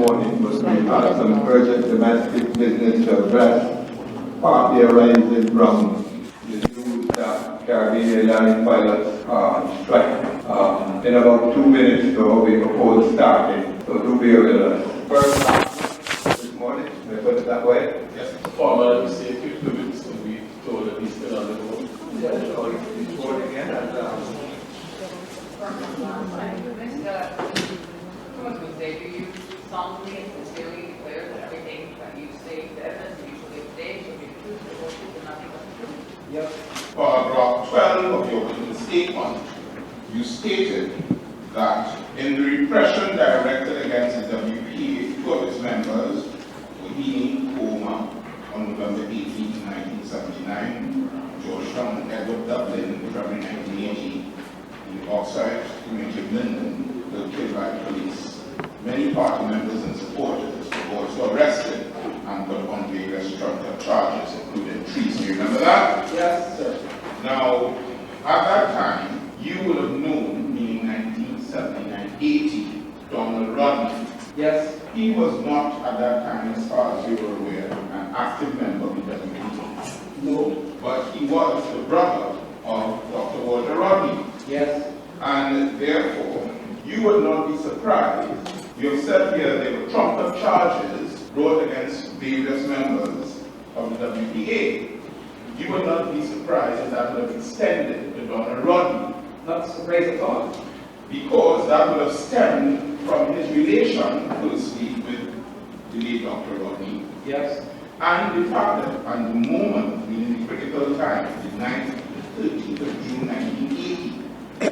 morning, but we had some urgent domestic business to address, partly arising from the news that Caribbean Airline pilots strike. In about 2 minutes, so we propose starting, so do bear with us. First announcement this morning, may I put it that way? Yes, formal, we say 50 minutes, and we told that he's still on the road. Yes, so he's voting again, and do you solemnly and sincerely declare that everything that you say, the evidence that you shall give today shall be the truth, the whole truth, and nothing but the truth? Yes. Paragraph 12 of your written statement, you stated that in the repression directed against the WPA, 2 of its members were being coma on November 18, 1979, Georgetown, Edward Dublin, February 1980, in Oxide, community of Linden, were killed by police. Many party members and supporters were also arrested and put on various trumped-up charges, including treason. You remember that? Yes, sir. Now, at that time, you would have known, meaning 1979-80, Donald Rodney. Yes. He was not, at that time, as far as you were aware, an active member of the WPA. No. But he was the brother of Dr. Walter Rodney. Yes. And therefore, you would not be surprised. You have said here there were trumped-up charges brought against various members of the WPA. You would not be surprised if that would have extended to Donald Rodney. Not surprised at all. Because that would have stemmed from his relation, firstly, with the late Dr. Rodney. Yes. And the fact that at the moment, meaning the critical time, the 13th of June 1980,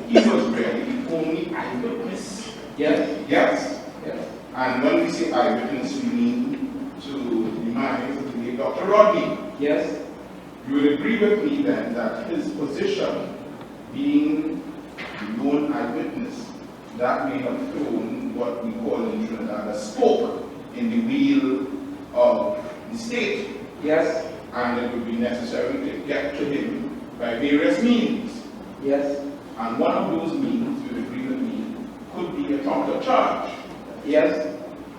he was really the only eyewitness. Yes. Yes. Yes. And when we say eyewitness, we mean to the minds of the late Dr. Rodney. Yes. You will agree with me then that his position, being the lone eyewitness, that may have thrown what we call in Trinidad a spoke in the wheel of the state. Yes. And it would be necessary to get to him by various means. Yes. And one of those means, you would agree with me, could be a trumped-up charge. Yes.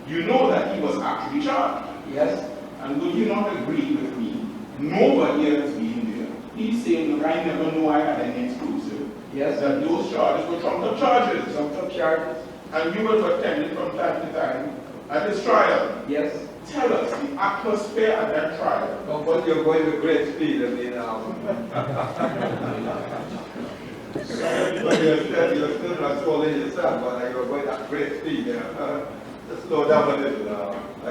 You know that he was actually charged. Yes. And would you not agree with me? Nobody else being there. He's saying, I never know I had any exclusive. Yes. That those charges were trumped-up charges. Trumped-up charges. And you would have attended from time to time at his trial. Yes. Tell us the atmosphere at that trial. oh, but you're going with great speed, I mean, but you're still not slowing yourself, but you're going at great speed. Just slow down a little. I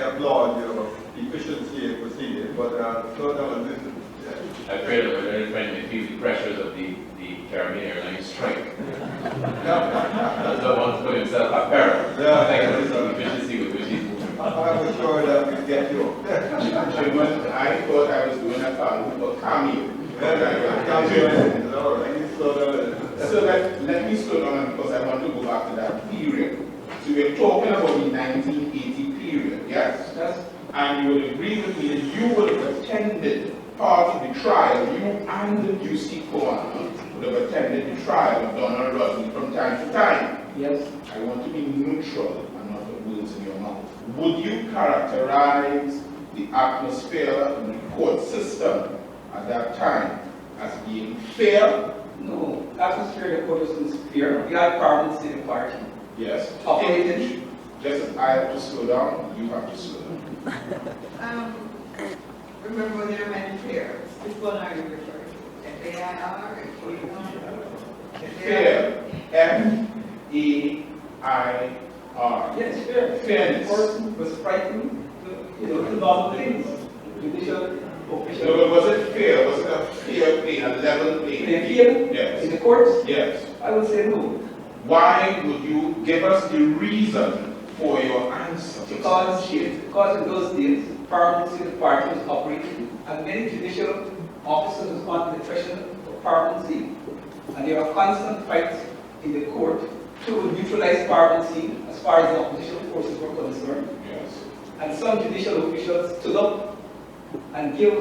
applaud your efficiency in proceeding, but slow down a little. Yeah. I fear that we're very trying to feel the pressures of the Caribbean Airlines strike. Does not want to put himself at peril. Thanks for the efficiency with which he's moving. I was sure that we'd get you. Chairman, I thought I was doing a cameo. So let me slow down because I want to go back to that period. So we're talking about the 1980 period, yes? Yes. And you would agree with me that you would have attended part of the trial, you and the UC COI would have attended the trial of Donald Rodney from time to time. Yes. I want to be neutral and not put words in your mouth. Would you characterize the atmosphere in the court system at that time as being fair? No. Atmosphere in the court was fair. We had parliaments in the party. Yes. Operated. Just as I have to slow down, you have to slow down. Remember, there are many pairs. Which one are you referring to? F-A-I-R? Fair. F-A-I-R. Yes, fair. Fairness. The person was frightened to, the normal things. Judicial, official. No, but was it fair? Was it a fair play, a level play? Fair field? Yes. In the courts? Yes. I would say no. Why would you give us the reason for your answer? Because in those days, parliaments in the party was operating, and many judicial officers was on the threshold of parliamency, and there were constant fights in the court to neutralize parliamency as far as the opposition forces were concerned. Yes. And some judicial officials stood up and gave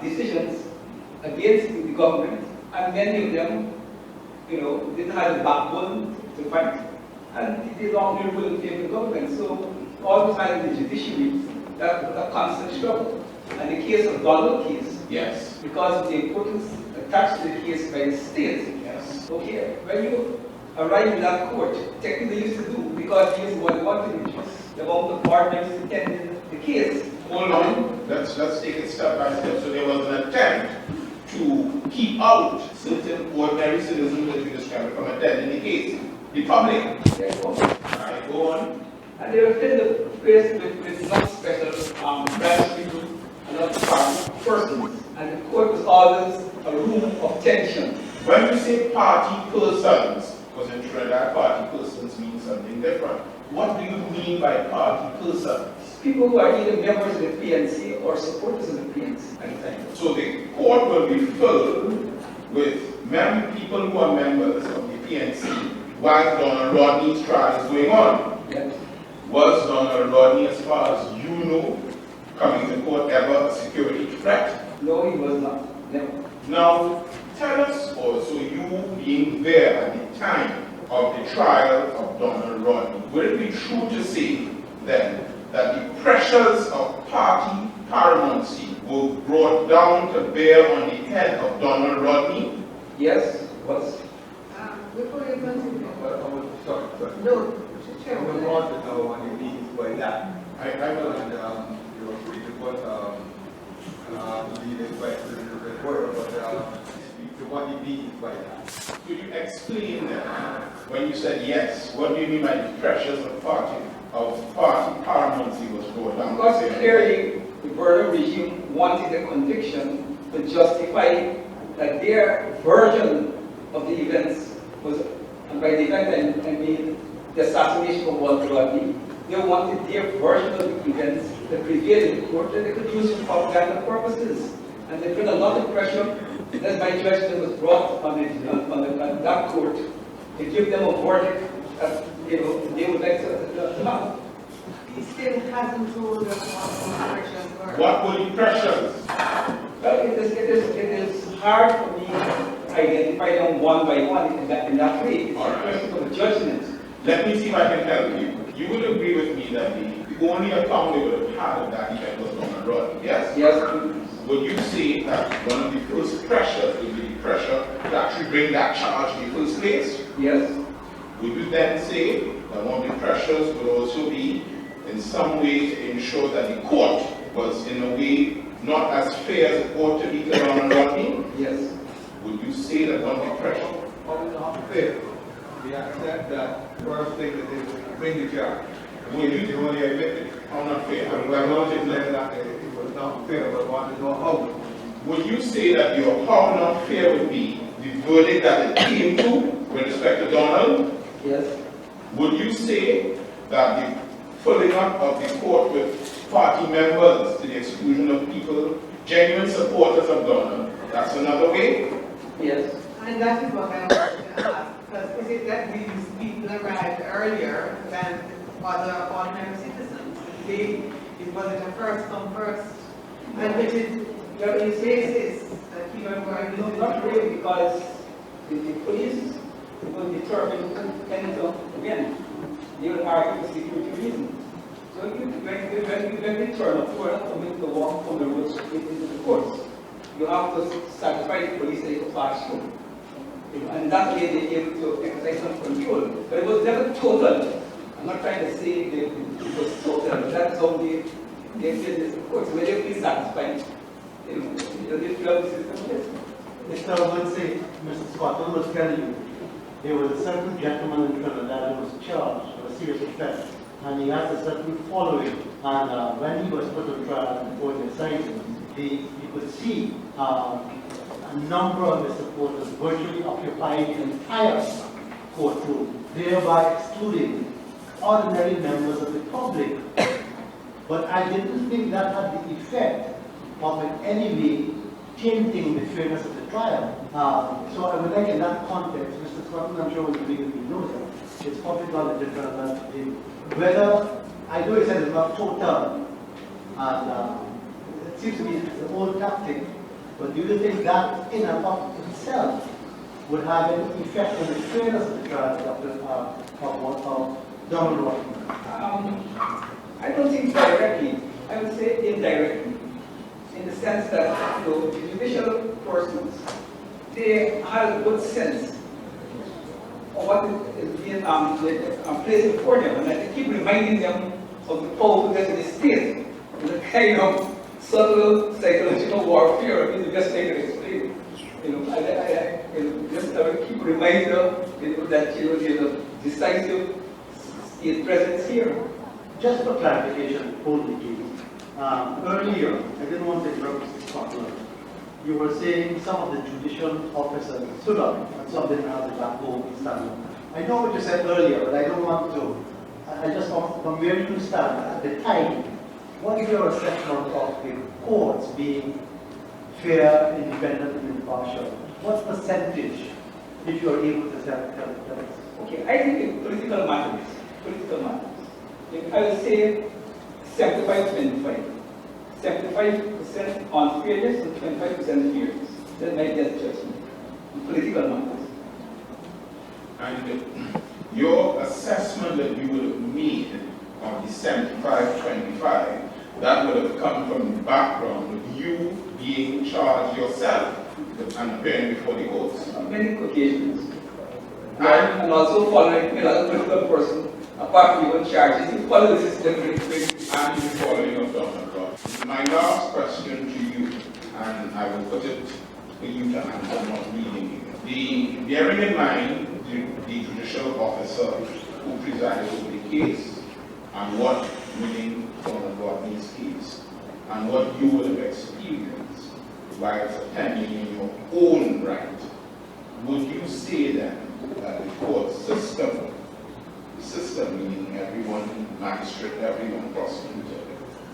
decisions against the government, and many of them, didn't have the backbone to fight. and they long rule in favor of the government. So all the time in the judiciary, that was a constant struggle. And the case of Donald case, Yes. because of the importance attached to the case by the state, Yes. okay, when you arrive in that court, technically used to do, because he was the one who wanted to reduce the amount of partners attending the case. Hold on, let's take it step by step. So there was an attempt to keep out certain ordinary citizens that you described from attending the case. The public. Alright, go on. And they were filled the place with non-special branch people and not persons. And the court was always a room of tension. When you say party persons, because in Trinidad party persons means something different. What do you mean by party persons? People who are either members of the PNC or supporters of the PNC at the time. So the court will be filled with people who are members of the PNC while Donald Rodney's trial is going on. Yes. Was Donald Rodney, as far as you know, coming to court ever a security threat? No, he was not. Never. Now, tell us also, you being there at the time of the trial of Donald Rodney, would it be true to say then that the pressures of party paramountcy were brought down to bear on the head of Donald Rodney? Yes, was. Before you continue. Sorry. No, I Chairman. would want to know what it means by that. I will. And you're free to put leading questions in the word, but speak to what it means by that. Could you explain that when you said yes, what do you mean by the pressures of party paramountcy was brought down? Because clearly the Burnham regime wanted a conviction to justify that their version of the events was, and by the event I mean the assassination of Walter Rodney, they wanted their version of the events that prevailed in the court that they could use for propaganda purposes. And they put a lot of pressure. That's my judgment was brought on that court to give them a verdict that they would like to have. He still hasn't told us what the pressures were. What were the pressures? Well, it is hard for me to identify them one by one in that way. It's a question of judgment. Let me see if I can help you. You would agree with me that the only account they would have had of that event was Donald Rodney, yes? Yes. Would you say that one of the first pressures would be the pressure to actually bring that charge in the first place? Yes. Would you then say that one of the pressures would also be in some way to ensure that the court was in a way not as fair as it ought to be to Donald Rodney? Yes. Would you say that one of the pressures? It's not fair. We accept that first thing that they would bring the charge. Would you They only admitted it. how not fair? And we acknowledge that it was not fair, but want to know how. Would you say that your how not fair would be the verdict that it came to with respect to Donald? Yes. Would you say that the filling up of the court with party members to the exclusion of people, genuine supporters of Donald, that's another way? Yes. And that is what I wanted to ask, because is it that these people arrived earlier than other ordinary citizens? It wasn't a first come first, and which is your basis that people were No, not really, because the police will determine anything again. They will argue for security reasons. So when they turn up, you are not coming to walk from the road straight into the courts. You have to satisfy the police that you pass through. And that way they able to exercise some control. But it was never total. I'm not trying to say it was total. That's how they feel this. Of course, when they feel satisfied, they feel the system is. Mr. Lindsay, Mr. Scott was telling you, there was a certain gentleman in Trinidad who was charged with a serious offense, and he has a certain following. And when he was put on trial before the assizes, you could see a number of the supporters virtually occupying the entire courtroom, thereby excluding ordinary members of the public. But I didn't think that had the effect of in any way changing the fairness of the trial. So I would like in that context, Mr. Scotland, I'm sure will agree with me, knows that it's public knowledge in Trinidad whether, I know he said it's not total, and it seems to be the old tactic, but do you think that in and of itself would have any effect on the fairness of the trial of Donald Rodney? I don't think directly. I would say indirectly, in the sense that the judicial persons, they have a good sense of what is being placed before them, and I keep reminding them of the powerfulness of the state, the kind of subtle psychological warfare is the best way to explain it. I will keep reminding them that there's a decisive state presence here. Just for clarification, hold the case. Earlier, I didn't want to interrupt Mr. Scotland. You were saying some of the judicial officers stood up and some didn't have the backbone to stand up. I know what you said earlier, but I don't want to. I just want from where you stand at the time. What is your assessment of the courts being fair, independent, and impartial? What percentage, if you are able to tell us? Okay, I think in political matters, I would say 75-25. 75% on fairness and 25% fairness. That's my best judgment in political matters. And your assessment that you would have made of the 75-25, that would have come from the background of you being charged yourself and appearing before the courts. On many occasions. And also following as a political person, apart from your charges, you follow the system very quickly. And the following of Donald Trump. My last question to you, and I will put it for you to answer, I'm not reading it. Bearing in mind the judicial officer who presided over the case, and what winning Donald Rodney's case, and what you would have experienced while attending in your own right, would you say then that the court system, meaning everyone, magistrate, everyone, prosecutor,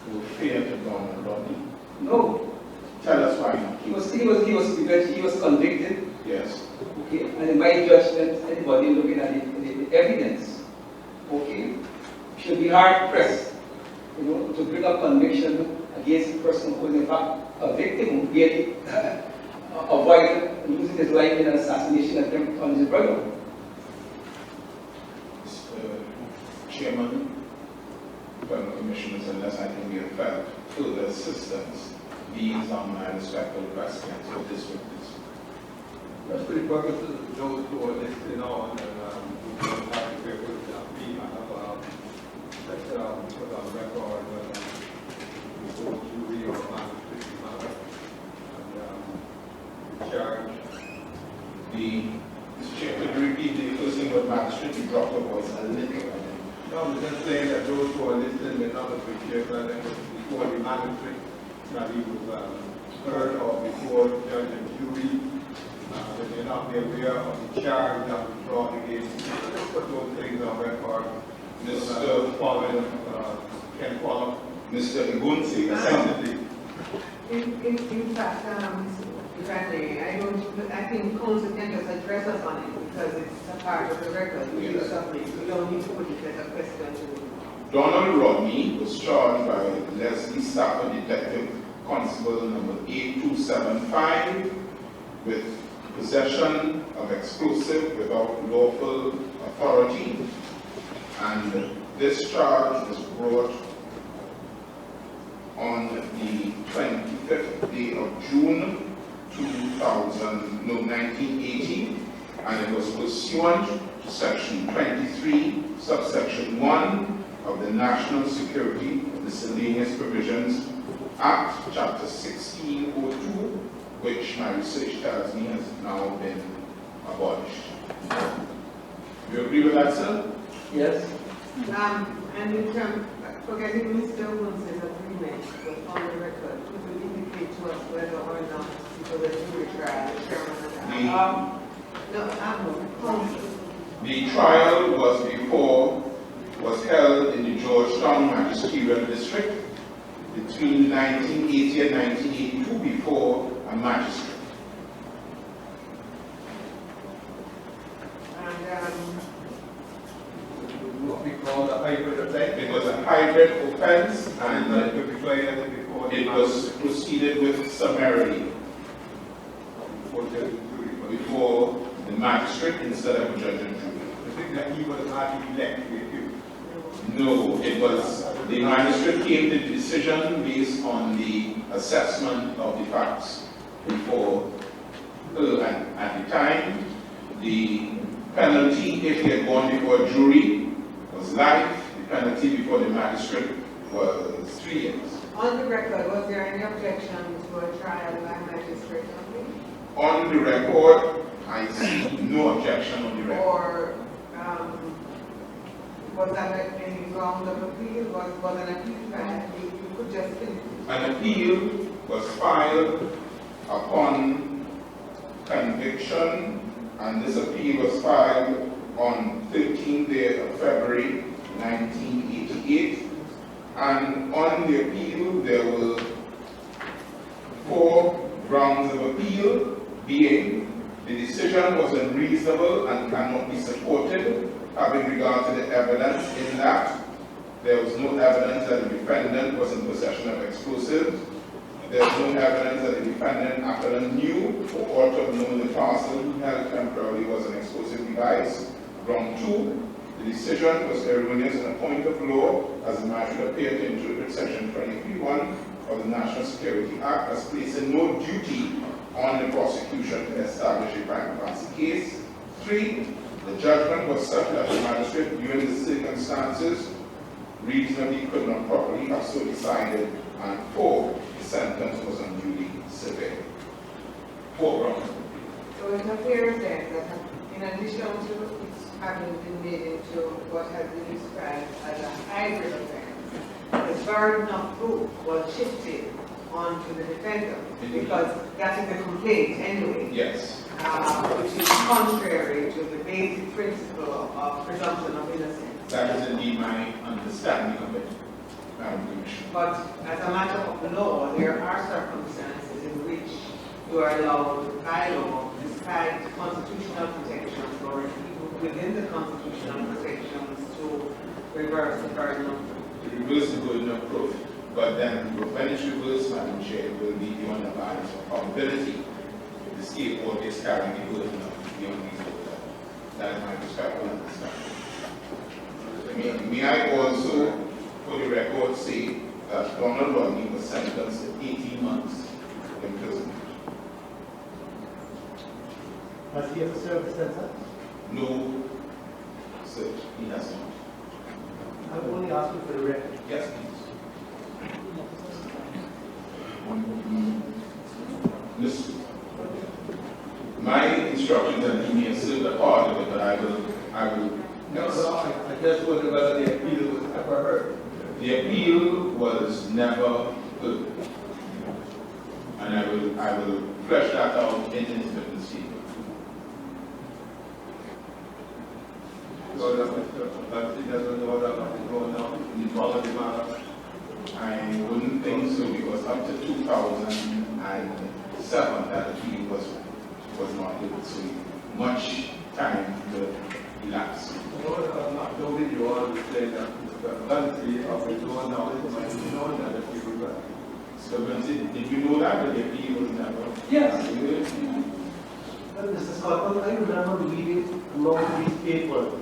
will fair to Donald Rodney? No. Tell us why not. He was convicted. Yes. Okay, and in my judgment, anybody looking at the evidence, okay, should be hard pressed, to bring up conviction against a person who is in fact a victim who yet avoided losing his life in an assassination attempt on his brother. Mr. Chairman, fellow commissioners, unless I can be of further assistance, these are my respectful questions for this witness. Just for the purposes of those who are listening on and who don't have to bear with me, I have put on record before jury or magistrate matter and charge. Mr. Chair, could you repeat the first thing what magistrate? You dropped your voice a little. No, I'm just saying that those who are listening may not appreciate that it was before the magistrate that he was heard or before judge and jury. They may not be aware of the charge that was brought against him. So let's put those things on record. Can follow. Mr. Igunsi, essentially. In fact, if I may, I think counsel can just address us on it because it's a part of the record. We do something. We don't need to put it as a question to Donald Rodney was charged by Leslie Stafford, Detective Constable number 8275, with possession of explosive without lawful authority. And this charge was brought on the 25th day of June 1980, and it was pursuant to section 23, subsection 1 of the National Security Miscellaneous Provisions Act, chapter 1602, which my research tells me has now been abolished. Do you agree with that, sir? Yes. And in terms, forgetting Mr. Wilson's agreement, but on the record, could you indicate to us whether or not it was a jury trial, the chairman of that? The trial was held in the Georgetown Magisterial District between 1980 and 1982 before a magistrate. What we call a hybrid offense. It was a hybrid offense, and it could be tried before it was proceeded with summarily before judge and jury. before the magistrate instead of a judge and jury. I think that he was not elected too. No, it was, the magistrate came to the decision based on the assessment of the facts before her. And at the time, the penalty, if he had gone before a jury, was life. The penalty before the magistrate was 3 years. On the record, was there any objection to a trial by magistrate only? On the record, I see no objection on the record. Or was that any ground of appeal? Was an appeal filed? You could just finish. An appeal was filed upon conviction, and this appeal was filed on 13th day of February 1988. And on the appeal, there were 4 grounds of appeal, being the decision was unreasonable and cannot be supported, having regard to the evidence in that there was no evidence that the defendant was in possession of explosives. There was no evidence that the defendant actually knew or ought to have known the parcel held temporarily was an explosive device. Ground 2, the decision was erroneous in a point of law, as the magistrate appeared to interpret section 23(1) of the National Security Act as placing no duty on the prosecution to establish a prima facie case. 3, the judgment was such that the magistrate, viewing the circumstances, reasonably could not properly have so decided. And 4, the sentence was unduly severe. 4 grounds. So it appears then that in addition to having been made into what has been described as a hybrid offense, the burden of proof was shifted onto the defendant, because that is the complaint anyway. Yes. Which is contrary to the basic principle of presumption of innocence. That is indeed my understanding of it, Madam Commissioner. But as a matter of law, there are circumstances in which you are allowed by law, despite constitutional protections or even within the constitutional protections, to reverse the burden of proof. To reverse the burden of proof, but then when it's reversed, Madam Chair, it will be beyond the bounds of probability. The state court is carrying the burden of beyond reasonable doubt. That is my respectful understanding. May I also, for the record, say that Donald Rodney was sentenced to 18 months imprisonment. Has he ever served a sentence? No, sir, he has not. I will only ask you for the record. Yes, please. Listen, my instructions are that he may serve a part of it, but I will. No, I just wonder whether the appeal was ever heard. The appeal was never heard, and I will flesh that out in his written statement. So that he doesn't know what is going on in the quality matter. I wouldn't think so, because up to 2007, that appeal was not heard, so much time to elapse. Don't you all say that the penalty of his own knowledge might be known that the people were. So, did you know that the appeal was never? Yes. Well, Mr. Scott, I remember reading among these papers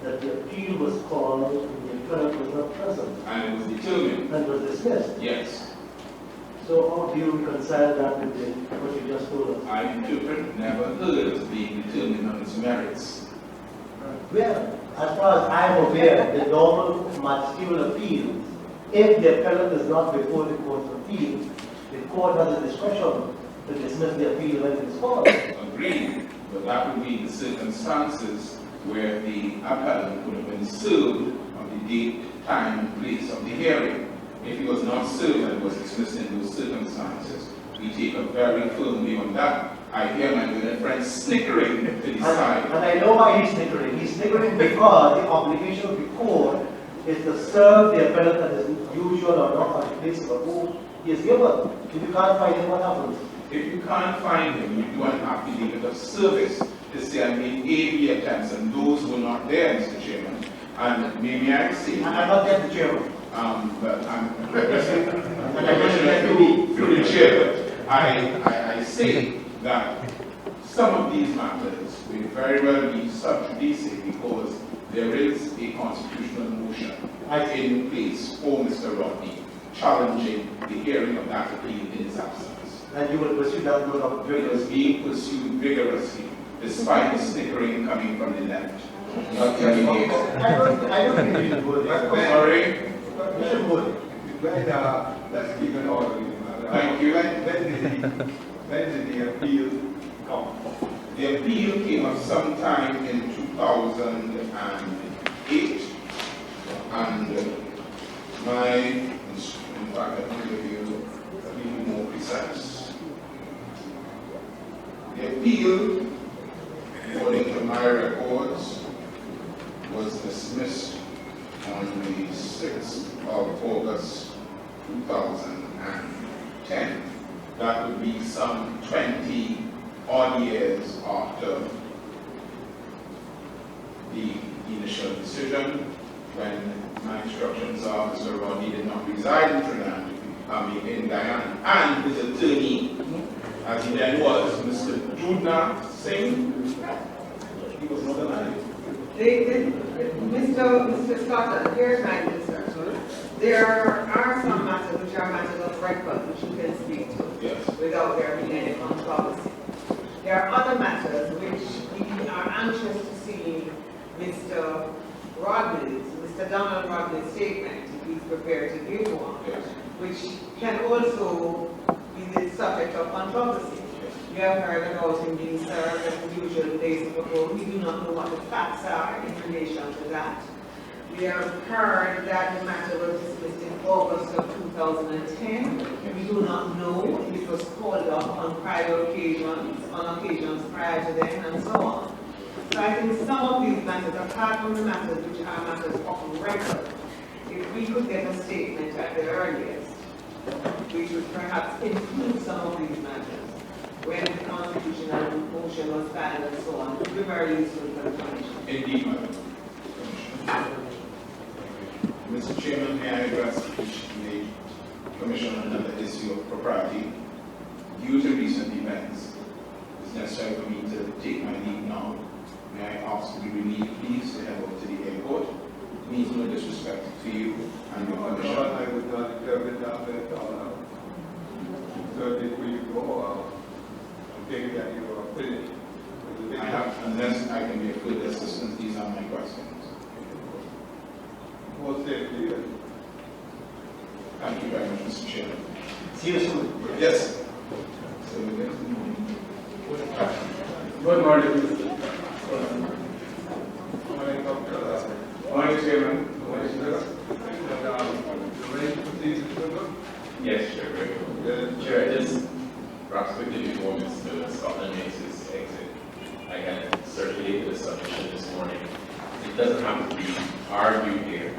that the appeal was called and the defendant was not present And it was determined. and was dismissed. Yes. So how do you reconcile that with what you just told us? I interpret never heard as being determined on its merits. Well, as far as I'm aware, the normal magisterial appeals, if the appellant is not before the court of appeal, the court has a discretion to dismiss the appeal when it is called. Agreed, but that would be the circumstances where the appellant would have been served on the date, time, and place of the hearing. If he was not served and was dismissed in those circumstances, we take a very firm view on that. I hear my good friend snickering to the side. And I know why he's snickering. He's snickering because the obligation of the court is to serve the appellant at his usual or not at the place of who he is given. If you can't find him, what happens? If you can't find him, you do an affidavit of service to say I made AB attempts, and those were not there, Mr. Chairman. And maybe I say, I'm not yet the chairman. but I'm requesting through the chair. I say that some of these matters may very well be sub judice because there is a constitutional motion in place for Mr. Rodney challenging the hearing of that appeal in his absence. And you will pursue that road of It is being pursued vigorously, despite the snickering coming from the left. Not telling me. I don't think you should go there. Sorry? You should go there. Let's keep an order. Thank you. When did the appeal come? The appeal came up sometime in 2008, and in fact, I can give you a little more precise. The appeal, according to my records, was dismissed on the 6th of August 2010. That would be some 20 odd years after the initial decision, when my instructions are Mr. Rodney did not reside in Trinidad, in Guyana, and his attorney, as he then was, Mr. Judna Singh, he was not alive. Mr. Scott, here's my concern. There are some matters which are matters of record which you can speak to without there being any controversy. There are other matters which we are anxious to see Mr. Donald Rodney's statement, if he's prepared to give one, which can also be the subject of controversy. You have heard about him being served at the usual place of abode. We do not know what the facts are in relation to that. We have heard that the matter was dismissed in August of 2010. We do not know if it was called up on prior occasions, on occasions prior to then, and so on. So I think some of these matters, apart from the matters which are matters of record, if we could get a statement at the earliest, which would perhaps include some of these matters, when the constitutional motion was filed and so on, would be very useful for the Commission. Indeed, Madam Commissioner. Mr. Chairman, may I address the Commission on another issue of propriety? Due to recent events, it's necessary for me to take my leave now. May I ask to be relieved, please, to head over to the airport? It means no disrespect to you and your Commission. I would not interpret that at all. So if we go, I think that you are finished. I have, unless I can be of further assistance, these are my questions. More safety. Thank you very much, Mr. Chairman. See you soon. Yes. Good morning. Morning, Chairman. Yes, Yes, sure. Chair, just perhaps quickly before Mr. Scotland makes his exit, I can circulate the submission this morning. It doesn't have to be argued here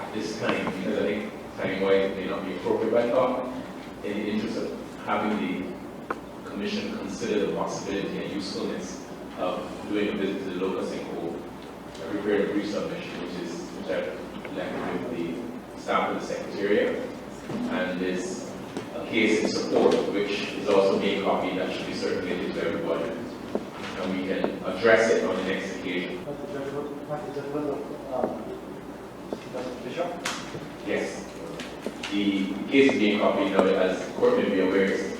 at this time, because I think time-wise it may not be appropriate, but I thought in the interest of having the Commission consider the possibility and usefulness of doing a visit to the local sinkhole, I prepared a brief submission, which I've left with the staff of the Secretariat, and there's a case in support, which is also being copied, that should be circulated to everybody, and we can address it on the next occasion. Bishop? Yes. The case is being copied now, as the court may be aware, it's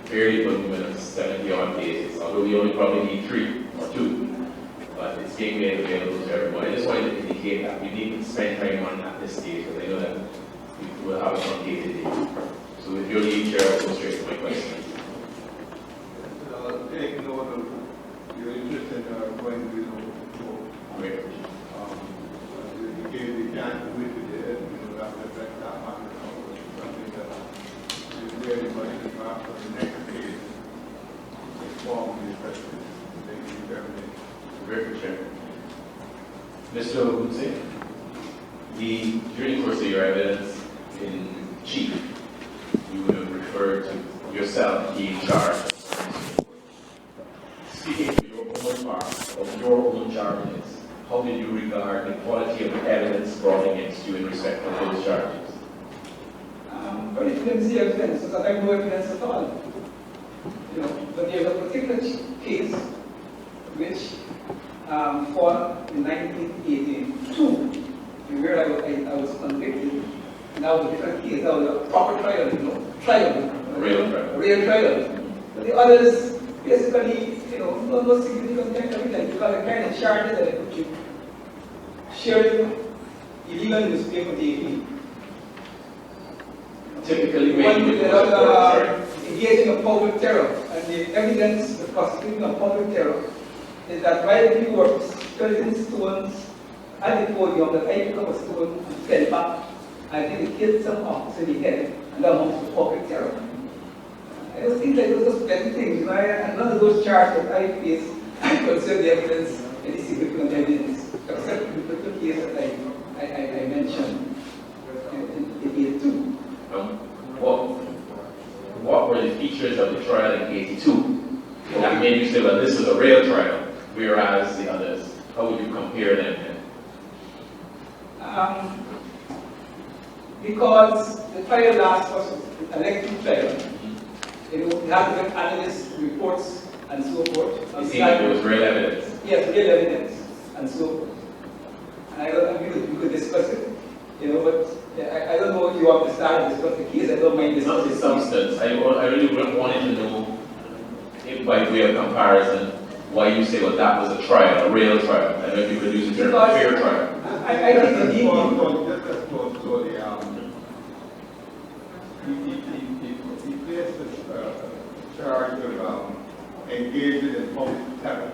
fairly voluminous, 70 odd pages, although we only probably need 3 or 2, but it's being made available to everybody. I just wanted to indicate that we need to spend time on at this stage, because I know that we will have a truncated day. So with your leave, Chair, I'll go straight to my question. Take note of your interest in going to the Great. you gave the chance to visit it, that would affect that matter, something that is very much in fact for the next case. Formally, especially. Thank you very much. Very Chair. Mr. Ogunse, during the course of your evidence in chief, you would have referred to yourself being charged. Speaking for your own part of your own charges, how did you regard the quality of the evidence brought against you in respect of those charges? Very flimsy evidence, because I have no evidence at all. But there's a particular case which fought in 1982, where I was convicted. And that was a different case. That was a proper trial, trial. Real trial. But the others, basically, no significant technical because the kind of charges that they put you, sharing illegal newspaper daily. Typically, engaging in public terror, and the evidence, the prosecution of public terror, is that while people were pelting stones at the podium, that I picked up a stone and fell back, I think it hit some officer in the head, and that amounts to public terror. I just think that those are petty things, and none of those charges that I face, I consider the evidence any significant evidence, except the little case that I mentioned in 82. What were the features of the trial in 82 that made you say, well, this was a real trial, whereas the others, how would you compare them then? Because the trial last was an elective trial. We had to get analyst reports and so forth. You think there was real evidence? Yes, real evidence and so forth. And I don't know if we could discuss it, but I don't know if you want to start and discuss the case. I don't mind It's not discussing the substance. I really wanted to know, if by way of comparison, why you say, well, that was a trial, a real trial. I know if you could use the term fair trial. I think the He faced a charge of engaging in public terror.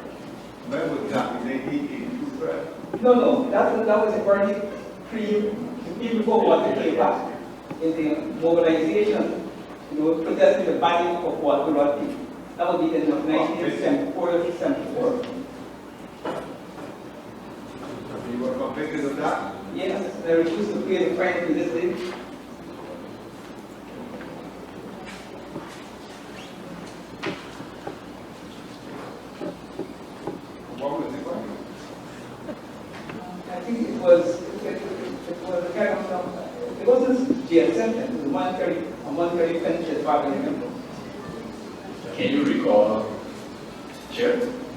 When was that? In 1982, correct? No, that was a verdict even before what came back in the mobilization, protesting the banning of what Roti. That would be in 1974 or 74. You were convicted of that? Yes, I refused to pay the fine to this day. What was the fine? I think it was a kind of, it wasn't jail sentence, it was a monetary pension as far as I remember. Can you recall, Chair?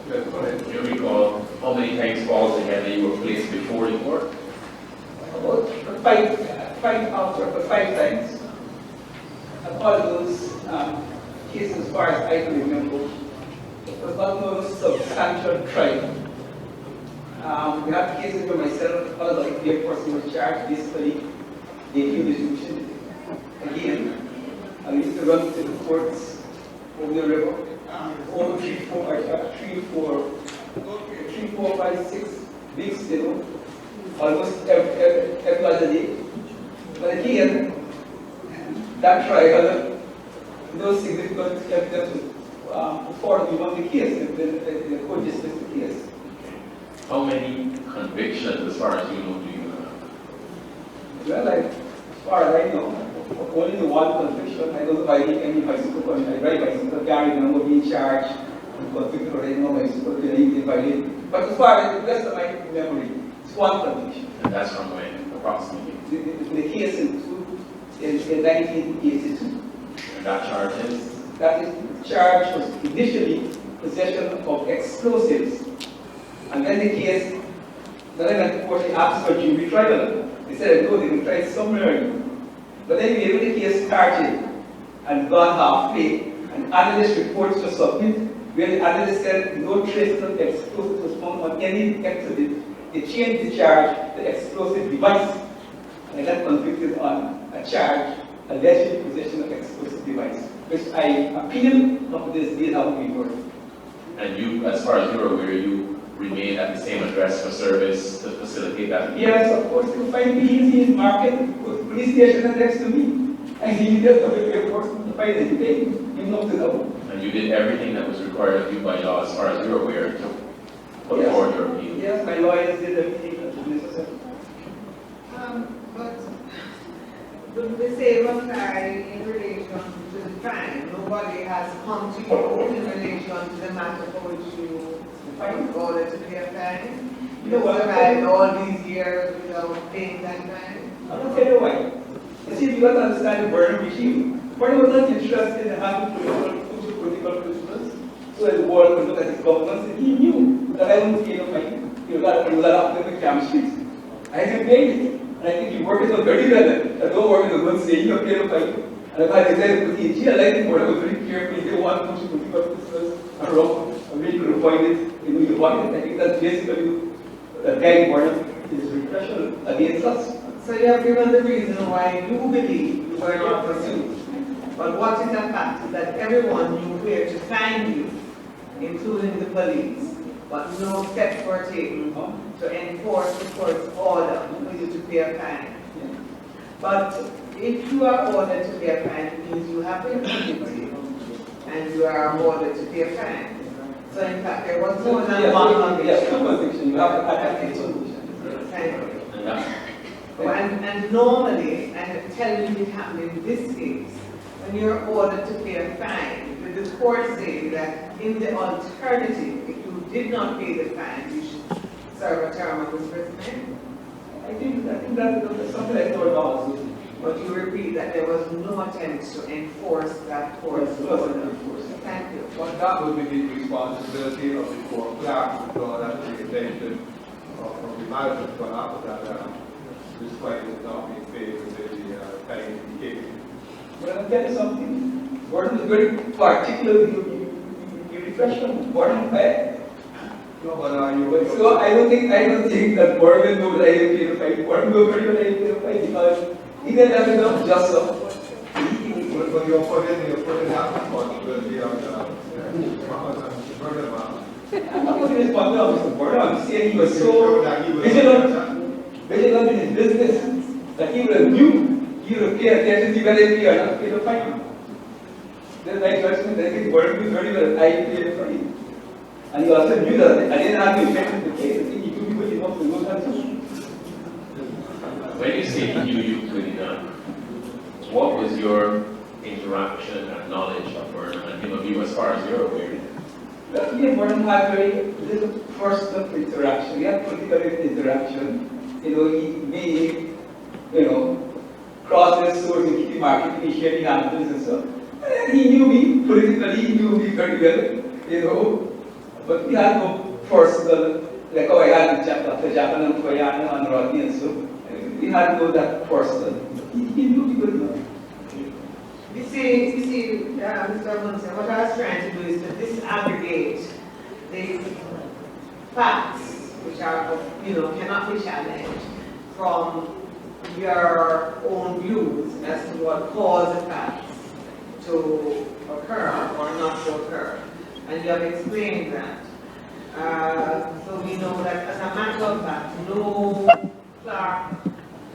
Yes, go ahead. Can you recall how many times altogether you were placed before the court? About five times. And all those cases, as far as I can remember, it was not no substantial trial. We have cases where myself, other like the person was charged, basically, they came distribution. Again, I used to run to the courts over the river, over 3, 4, 5, 6 weeks, almost every other day. But again, that trial, no significant evidence before we won the case, the court dismissed the case. How many convictions, as far as you know, do you have? Well, as far as I know, only the one conviction. I don't know if I did any bicycle conviction. I ride bicycle, carry the number being charged, convicted or no bicycle, if I did. But as far as the rest of my memory, it's one conviction. And that's from when, approximately? The case in 1982. And that charge is? That is, the charge was initially possession of explosives. And then the case, then I went to court and asked for jury trial. They said, no, they will try it summarily. But then we gave the case started and gone halfway, and analyst reports were submitted, where the analyst said no trace of explosives was found on any exhibit. They changed the charge to explosive device, and I got convicted on a charge alleged possession of explosive device, which I appealed up to this day how we were. And you, as far as you're aware, you remain at the same address for service to facilitate that? Yes, of course, you find me easy in market, police station next to me. And he just a airport to find anything, you know to know. And you did everything that was required of you by law, as far as you're aware, to put Yes. forward your appeal? Yes, my lawyers did everything that was necessary. But the same apply in relation to the crime. Nobody has come to you in relation to the matter for which you ordered to pay a fine. You survived all these years without paying that fine. I'm going to tell you why. You see, you got to understand the Burn regime. Burn was not interested in having political prisoners, so the world could look at his governance, and he knew that I won't pay the fine. You got up to the camp streets. I can pay it. And I think you work it out very well. I don't work with the one saying you pay the fine. And if I decided to put the AG, I like the board, I was very careful. They didn't want to push it to people and wrong. I'm really going to find it. You know, you want it. I think that's basically the guide board is repression against us. So you have given the reason why you believe you were not pursued. But what is the fact is that everyone knew where to find you, including the police, but no steps were taken to enforce the court's order for you to pay a fine. But if you are ordered to pay a fine, it means you have been convicted and you are ordered to pay a fine. So in fact, there was more than one conviction. You have to attack it. Thank you. And normally, and I'm telling you it happened in this case, when you're ordered to pay a fine, the court says that in the alternative, if you did not pay the fine, you should serve a term of imprisonment. I think that's something I thought about. But you repeat that there was no attempt to enforce that court's order. Thank you. But that would be the responsibility of the court clerk to draw that to the attention of the management, but after that, this fight is not being paid within the time indicated. But I'll tell you something. Gordon is very particular with your repression. Gordon, No, but you so I don't think that Gordon will know that I will pay the fine. Gordon will very well I will pay the fine because he didn't have enough justice. But you're putting that responsibility on the brother. I'm not putting responsibility on Mr. Gordon. I'm saying he was so vigilant in his business that he would have knew he would have paid attention to whether he or not pay the fine. Then my judgment, I think Gordon knew very well that I paid the fine. And he also knew that I didn't have to effect the case. I think he could be good enough to know that too. When you say you knew you could not, what was your interaction and knowledge of Burnham and him of you as far as you're aware? Well, me and Burnham had very little personal interaction. We had political interaction. You know, he made, cross the stores in Kitty Market, he shared the hampers and stuff. And he knew me politically, he knew me very well, but we had no personal, like how I had Dr. Japan and Koyana and Rodney and so. We had no that personal. He knew me good enough. You see, Mr. Munson, what I was trying to do is to disaggregate the facts, which are, cannot be challenged, from your own views as to what caused the facts to occur or not to occur. And you have explained that. So we know that as a matter of fact, no clerk,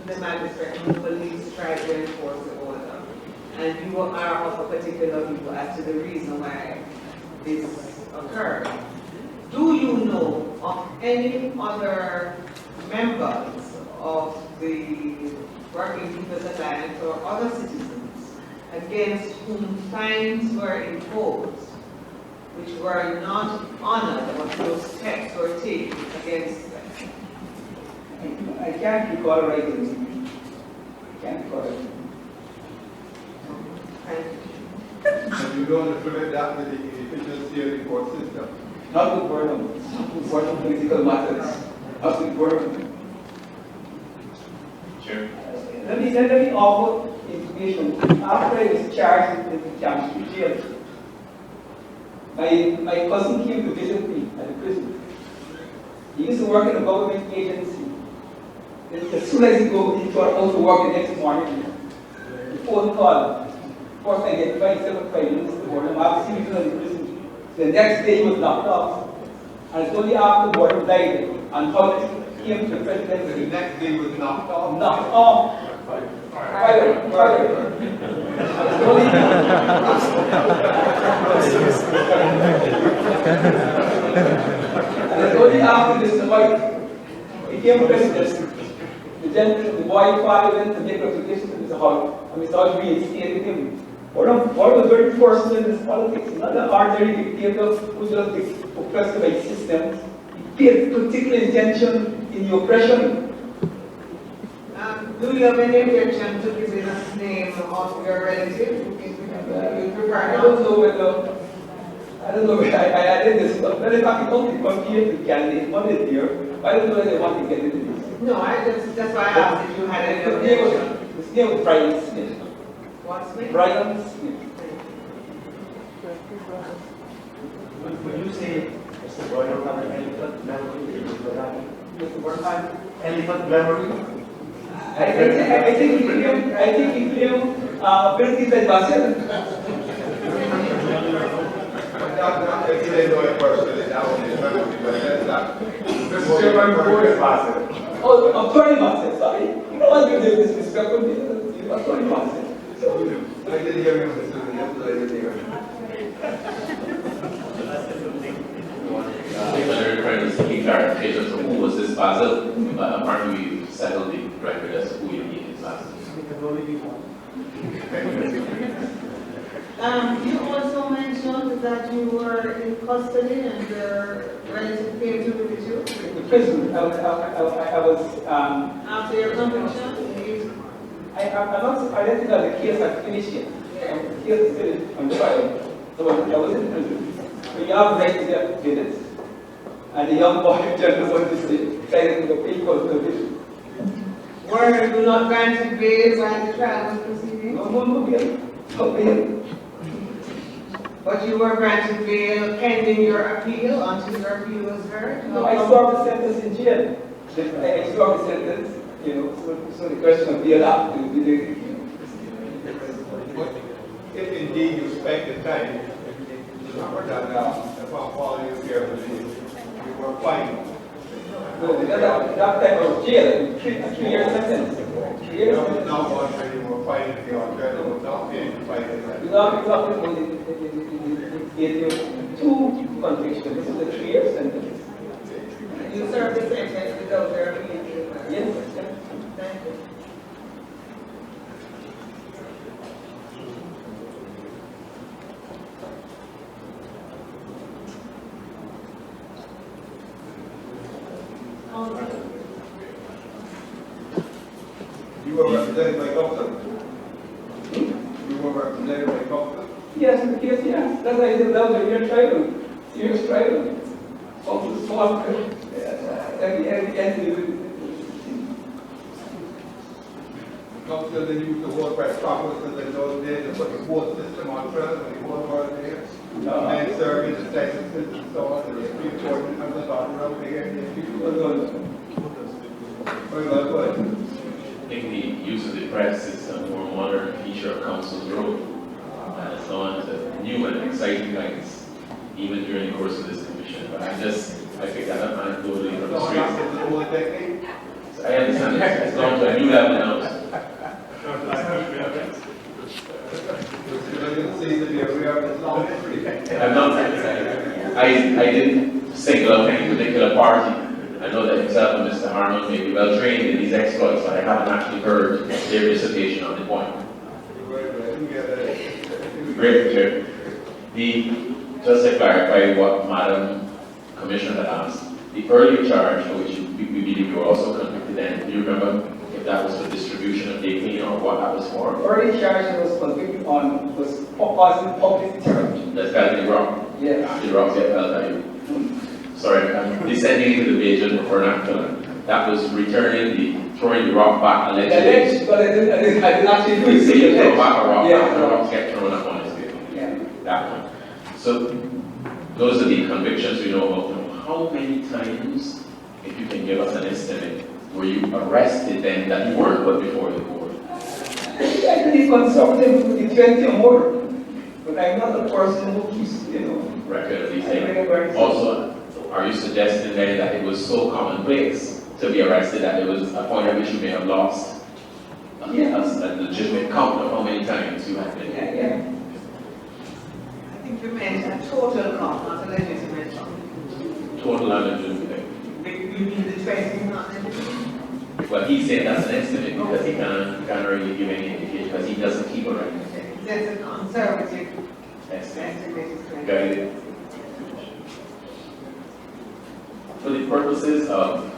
the magistrate, no police tried to enforce the order. And you are of a particular view as to the reason why this occurred. Do you know of any other members of the Working People's Alliance or other citizens against whom fines were imposed, which were not honored, but those steps were taken against them? I can't recall right away. I can't recall it. And you don't implement that with the efficiency of the court system. Not with Burnham. Not with Burnham political matters. Not with Burnham. Sure. Let me offer information. After I was charged in the Camp Street jail, my cousin came to visit me at the prison. He used to work in a government agency. As soon as he go into out to work the next morning, the phone call. First I get 5 minutes to Burnham. I've seen him in the prison. The next day he was locked up. And it's only after Burnham died and how he came to the presidency. The next day was knocked off. Knocked off. Fire. And it's only after this fight became president. The boy father went to make representation to Mr. Hall, and Mr. Hall reinstated him. Burnham was very personal in his politics, not an ordinary dictator who just oppressed by systems. He paid particular attention in the oppression. Do you have any objection to giving us the name of your relative? You prefer I not? don't know whether I don't know, I did this, but in fact, it only compared to candidate money there. I don't know whether they want to get into this. No, that's why I asked if you had any His name objection. was, his name was Brian Smith. What's me? Brian Smith. Would you say Mr. Boyle have an elephant memory? Mr. Burkhardt. Elephant memory? I think he claimed abilities and Basil. Not if they know it personally, that one is not, but that's not. Mr. Chairman, before you pass it. Oh, Attorney Basil, sorry. You don't want to give disrespect to me. Attorney Basil. I didn't hear him, Mr. Yesterday. When the referendum is seeking clarification, so who was this Basil? Apparently we settled the record as to who indeed is Basil. It can only be one. You also mentioned that you were in custody and the relative came to visit you. The prison, I was, After your conviction, I don't think that the case had finished yet. The case is still on trial. So I was in prison. The young lady did it. And the young boy just wanted to say, citing the people condition. were you not granted bail while the trial was proceeding? No bail. No bail. But you were granted bail pending your appeal until your appeal was heard? No, I served the sentence in jail. I served the sentence, so the question of bail after the If indeed you spent the time, remember that, if I'm following you carefully, you were fined. that time I was jail, 3 years sentence. 3 years No, sentence. not one time you were fined, the alternative was not paying the fine. We're talking about two convictions. This is a 3 year sentence. You served the sentence without your appeal? Yes. Thank you. You were represented by counsel? You were represented by counsel? Yes, in the case, yes. That's why I said that was a real trial. Serious trial. Also, small. Every entity. Counsel didn't use the word press conferences in those days to put the court system on trial when the whole world there. And serving the sentences and so on, the Supreme Court and other laws around here, and people were going. Very well, go ahead. I think the use of the press is a more modern feature of council's role. And it's on to new and exciting things, even during the course of this commission. But I picked that up anecdotally from the So, streets. it's the whole technique. So I understand it's gone to a new level now. You're going to see that you're aware of this long history. I'm not, I didn't single out any particular party. I know that himself and Mr. Harmon may be well trained in these exploits, but I haven't actually heard their dissertation on the point. Great, Chair. Just to clarify what Madam Commissioner had asked, the earlier charge for which we believe you were also convicted, and do you remember if that was for distribution of day cleaning or what that was for? Early charge I was convicted on was causing public terror. That's got to be wrong. Yes. The wrong get held at you. Sorry, I'm descending into the Bajan vernacular. That was throwing the rock back allegedly. But I didn't actually do You it. say you throw back a rock, Yeah. back, the rocks get thrown up on his vehicle. Yeah. That one. So those are the convictions we know about them. How many times, if you can give us an estimate, were you arrested then that you weren't put before the court? I believe conservative with the 20 or more. But I'm not a person who keeps, Record of these I think things. very- Also, are you suggesting then that it was so commonplace to be arrested that it was a point at which you may have lost a legitimate count of how many times you have been? Yeah. I think you meant a total count, not a legitimate count. Total unlegitimate. You mean the 20, not legitimate? Well, he said that's an estimate because he can't really give any indication because he doesn't keep a record. That's a conservative Estimate. estimate. Guided. For the purposes of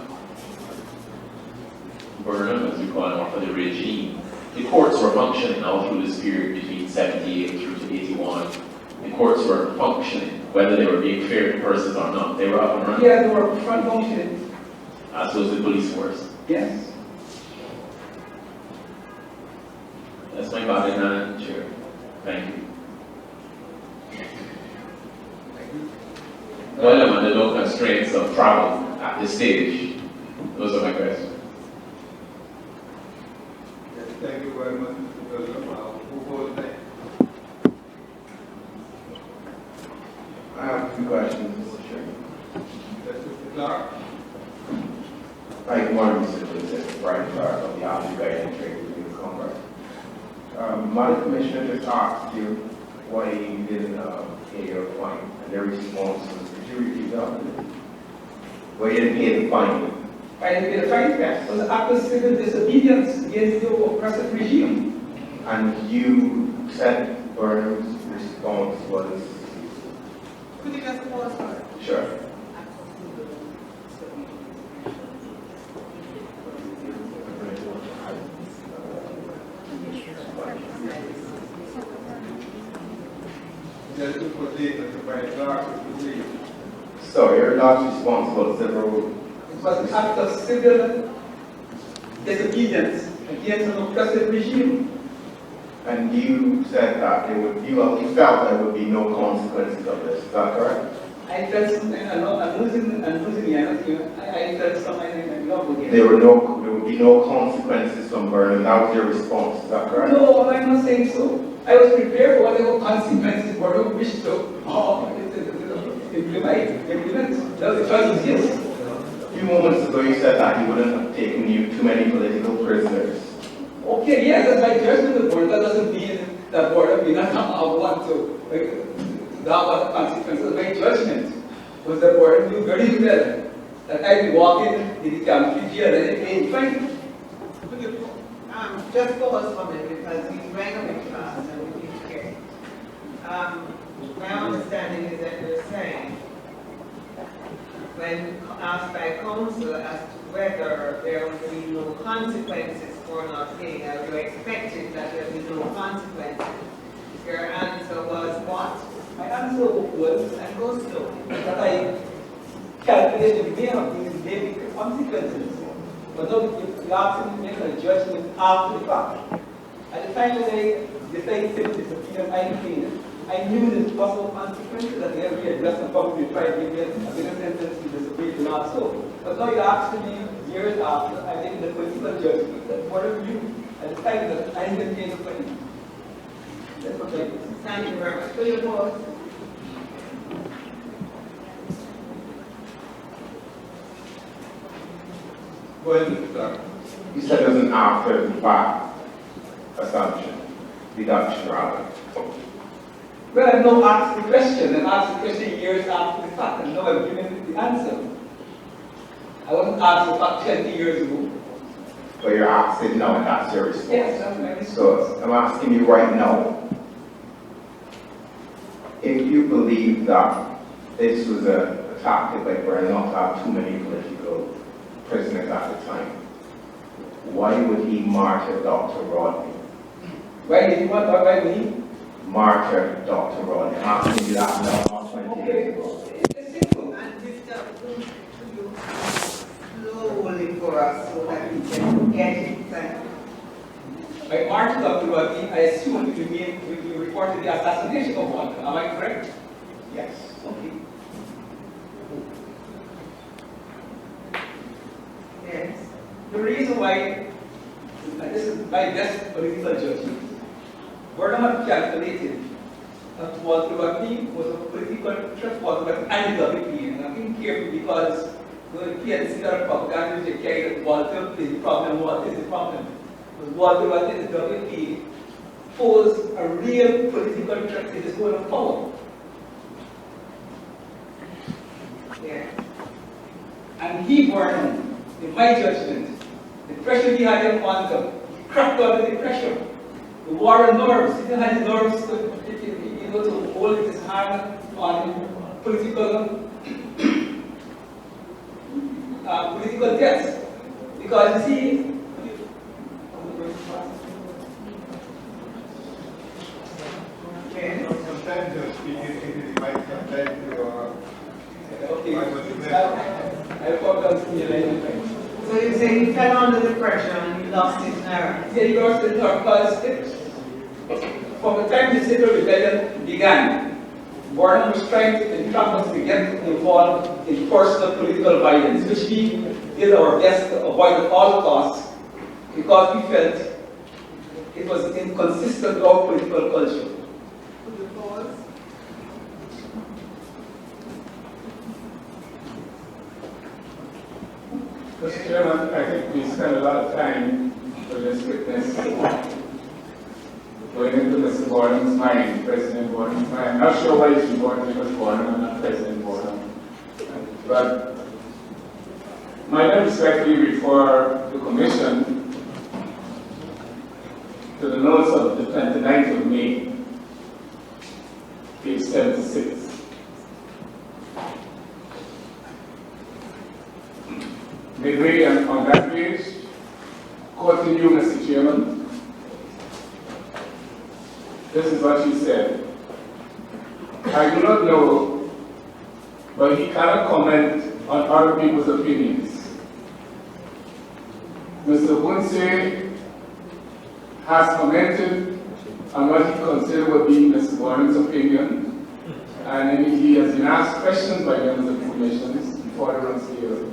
Burnham, as we call it, or for the regime, the courts were functioning all through this period between 78 through to 81. The courts were functioning whether they were being fair persons or not. They were up and running. Yeah, they were front functioning. As was the police force. Yes. That's my body, Madam Chair. Thank you. Well, I'm under no constraints of travel at this stage. Those are my questions. Yes, thank you very much, Mr. President. Who votes next? I have two questions, Mr. Chairman. Yes, Mr. Clark? Hi, good morning, Mr. President. Brian Clark of the Office of Guidance Trade Union of Commerce. My commissioner just asked you why you didn't pay your fine, and their response was, could you repeat that? Why you didn't pay the fine? I didn't pay the fine tax. It was an act of civil disobedience against the oppressive regime. And you said Burnham's response was, Could you just pause for it? sure. Yes, to proceed, Mr. Brian Clark, to proceed. So your last response was several. It was an act of civil disobedience against an oppressive regime. And you said that you felt there would be no consequences of this. Is that correct? I felt something, I'm losing the energy. I felt something in love again. There would be no consequences from Burnham. That was your response. Is that correct? No, I'm not saying so. I was prepared for whatever consequences Burnham wished to implement. That was the choice, yes. A few moments ago, you said that he wouldn't have taken you too many political prisoners. Okay, yes, that's my judgment of the board. That doesn't mean that board may not want to have other consequences. My judgment was that board knew very well that I'd be walking in the county jail and it ain't fine. Could you, just pause for a minute because he's running a bit fast and we need to hear it. My understanding is that you're saying, when asked by counsel as to whether there would be no consequences for not paying, or you expected that there would be no consequences, your answer was what? My answer was And go slowly. that I calculated the way of these maybe consequences. But no, you asked me to make a judgment after the fact. At the time when I decided to disappear, I knew the possible consequences that they would addressed and probably tried to get a bigger sentence to disappear not so. But now you're asking me years after, I make the political judgment that one of you at the time that I didn't pay the fine. That's what I did. Thank you very much. Could you pause? Go ahead, Mr. Clark. You said it was an after the fact assumption, deduction rather. Well, I've now asked the question, and asked the question years after the fact, and now I've given the answer. I wasn't asked the fact 20 years ago. But you're asking now, and that's your response. Yes, that's my response. So I'm asking you right now, if you believe that this was a tactic by Burnham not to have too many political prisoners at the time, why would he martyr Dr. Rodney? Why did you want, why would he? Martyr Dr. Rodney. I'm asking you that now, not 20 Okay, years ago. it's simple. And Mr. Could you slowly for us so that we can get it? Thank you. By Martin Dr. Rodney, I assume you reported the assassination of one. Am I correct? Yes. Okay. Yes. The reason why, and this is my best political judgment, Burnham had calculated that Walter Rodney was a political threat for the anti-WP, and I'm being careful because the PNC are propaganda which carry that Walter is the problem, what is the problem? Because Walter Rodney and the WP pose a real political threat to his own power. Yeah. And he, Burnham, in my judgment, the pressure he had him under, he cracked under the pressure. The war on nerves, he didn't have the nerves to hold his hand on political debts. Because you see, Yes. Sometimes tend to speak into the mic sometimes to, Okay. I was there. I forgot to hear. So you say he fell under the pressure and he lost his nerve? Yeah, you lost the nerve because from the time the civil rebellion began, Gordon was trying to entrap us to get involved in personal political violence, which we did our best to avoid at all costs because we felt it was inconsistent with our political culture. Could you pause? Mr. Chairman, I think we spent a lot of time with this witness going into Mr. Gordon's mind, President Gordon's mind. I'm not sure why he's reporting it was Gordon and not President Gordon. But my respectfully refer the Commission to the notes of the 29th of May, page 76. Midway on that page, quoting you, Mr. Chairman, this is what you said. I do not know, but he cannot comment on other people's opinions. Mr. Hunse has commented on what he considered would be Mr. Gordon's opinion, and he has been asked questions by members of the commissions before the runs here.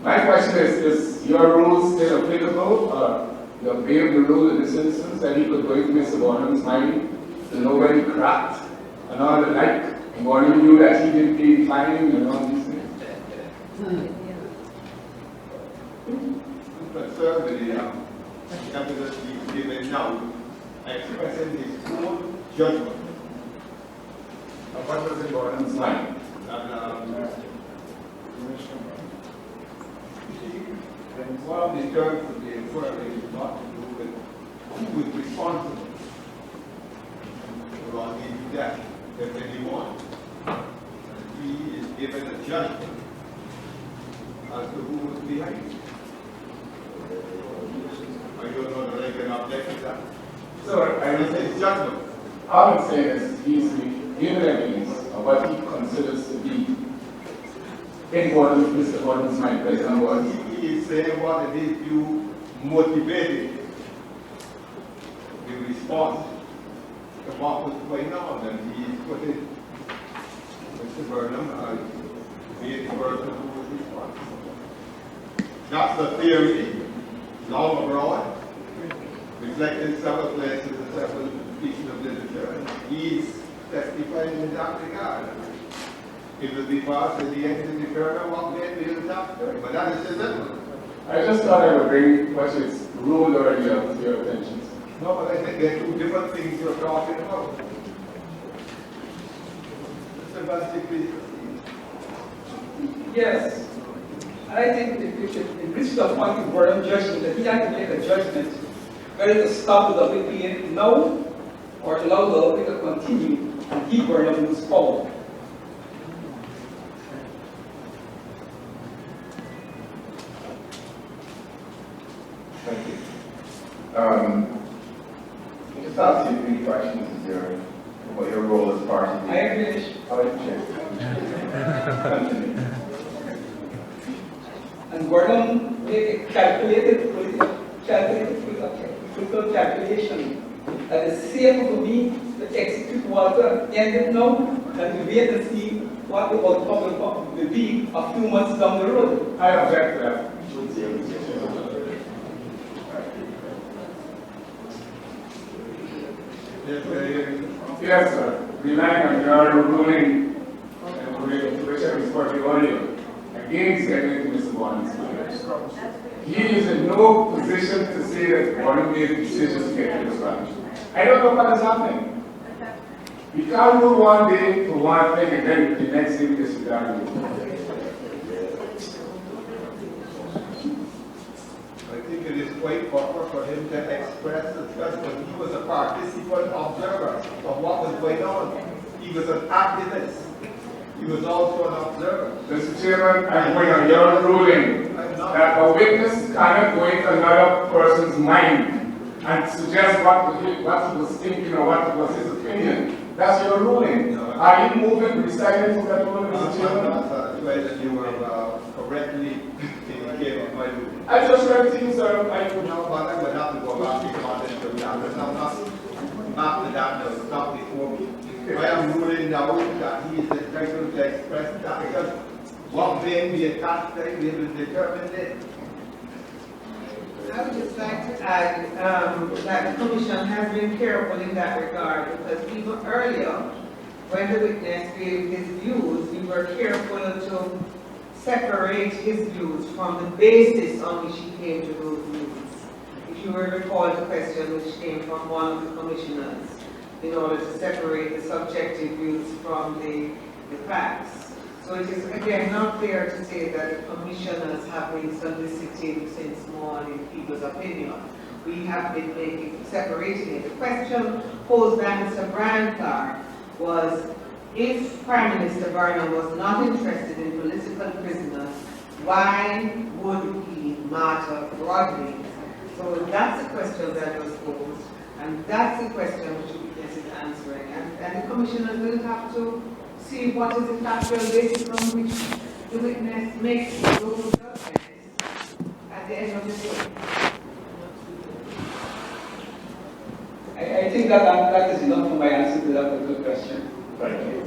My question is your rule still applicable, or you obeyed the rule in this instance that he could go into Mr. Gordon's mind to know when he cracked and all the like, and Gordon knew that he didn't pay fine and all these things? But certainly, evidence he's given now, expressing his own judgment Of what was in Gordon's mind? And one of the terms of the inquiry is not to do with who is responsible for all these deaths that anyone. He is given a judgment as to who was behind it. I don't know that I can object to that. So I It's would say, his judgment. all I'm saying is he's given evidence of what he considers to be in Mr. Gordon's mind, President Gordon. He is saying what it is you motivated the response to what was going on, and he is putting Mr. Burnham as being the person who was responsible. That's the theory, long abroad, reflected in several places and several pieces of literature, and he's testifying in that regard. It will be passed at the end of the term what may be the top term, but that is his evidence. I just thought I would bring what is ruled already up to your attention. No, but I think they're two different things you're talking about. Mr. Bansky, please proceed. Yes. And I think it reached the point in Gordon's judgment that he had to make a judgment whether to stop the WPA now or to allow the WPA to continue and keep Gordon lose power. Thank you. Just ask you 3 questions here about your role as part of the... I am finished. Continue. And Gordon made a calculated political calculation that is safer for me to execute Walter end it now than to wait and see what the outcome will be a few months down the road. I object to that. Yes, sir. Relying on your ruling, to which I respond to earlier, against getting into Mr. Gordon's mind. He is in no position to say that Gordon made decisions to get to this branch. I don't know what is happening. We can't rule one day for one thing and then the next day we disregard it. I think it is quite proper for him to express the judgment. He was a participant observer of what was going on. He was an activist. He was also an observer. Mr. Chairman, I'm going on your ruling that a witness cannot go into another person's mind and suggest what he was thinking or what was his opinion. That's your ruling. Are you moving, reciting from that ruling, Mr. Chairman? Whether you were correctly indicated by you. I just read to you, sir. No, but I would have to go back to content of that. But I'm not after that, no, stop before me. I am ruling now that he is entitled to express that because what may be attached to him will determine it. I would just like to add that the Commission has been careful in that regard because even earlier, when the witness gave his views, we were careful to separate his views from the basis on which he came to those views. If you will recall the question which came from one of the commissioners, in order to separate the subjective views from the facts. So it is again not fair to say that the commissioners have been soliciting since morning people's opinion. We have been separating it. The question posed by Mr. Brian Clark was, if Prime Minister Barnum was not interested in political prisoners, why would he martyr broadly? So that's the question that was posed, and that's the question which the witness is answering. And the commissioners will have to see what is the factual basis on which the witness makes those judgments at the end of the day. I think that is enough for my answer to that particular question. Thank you.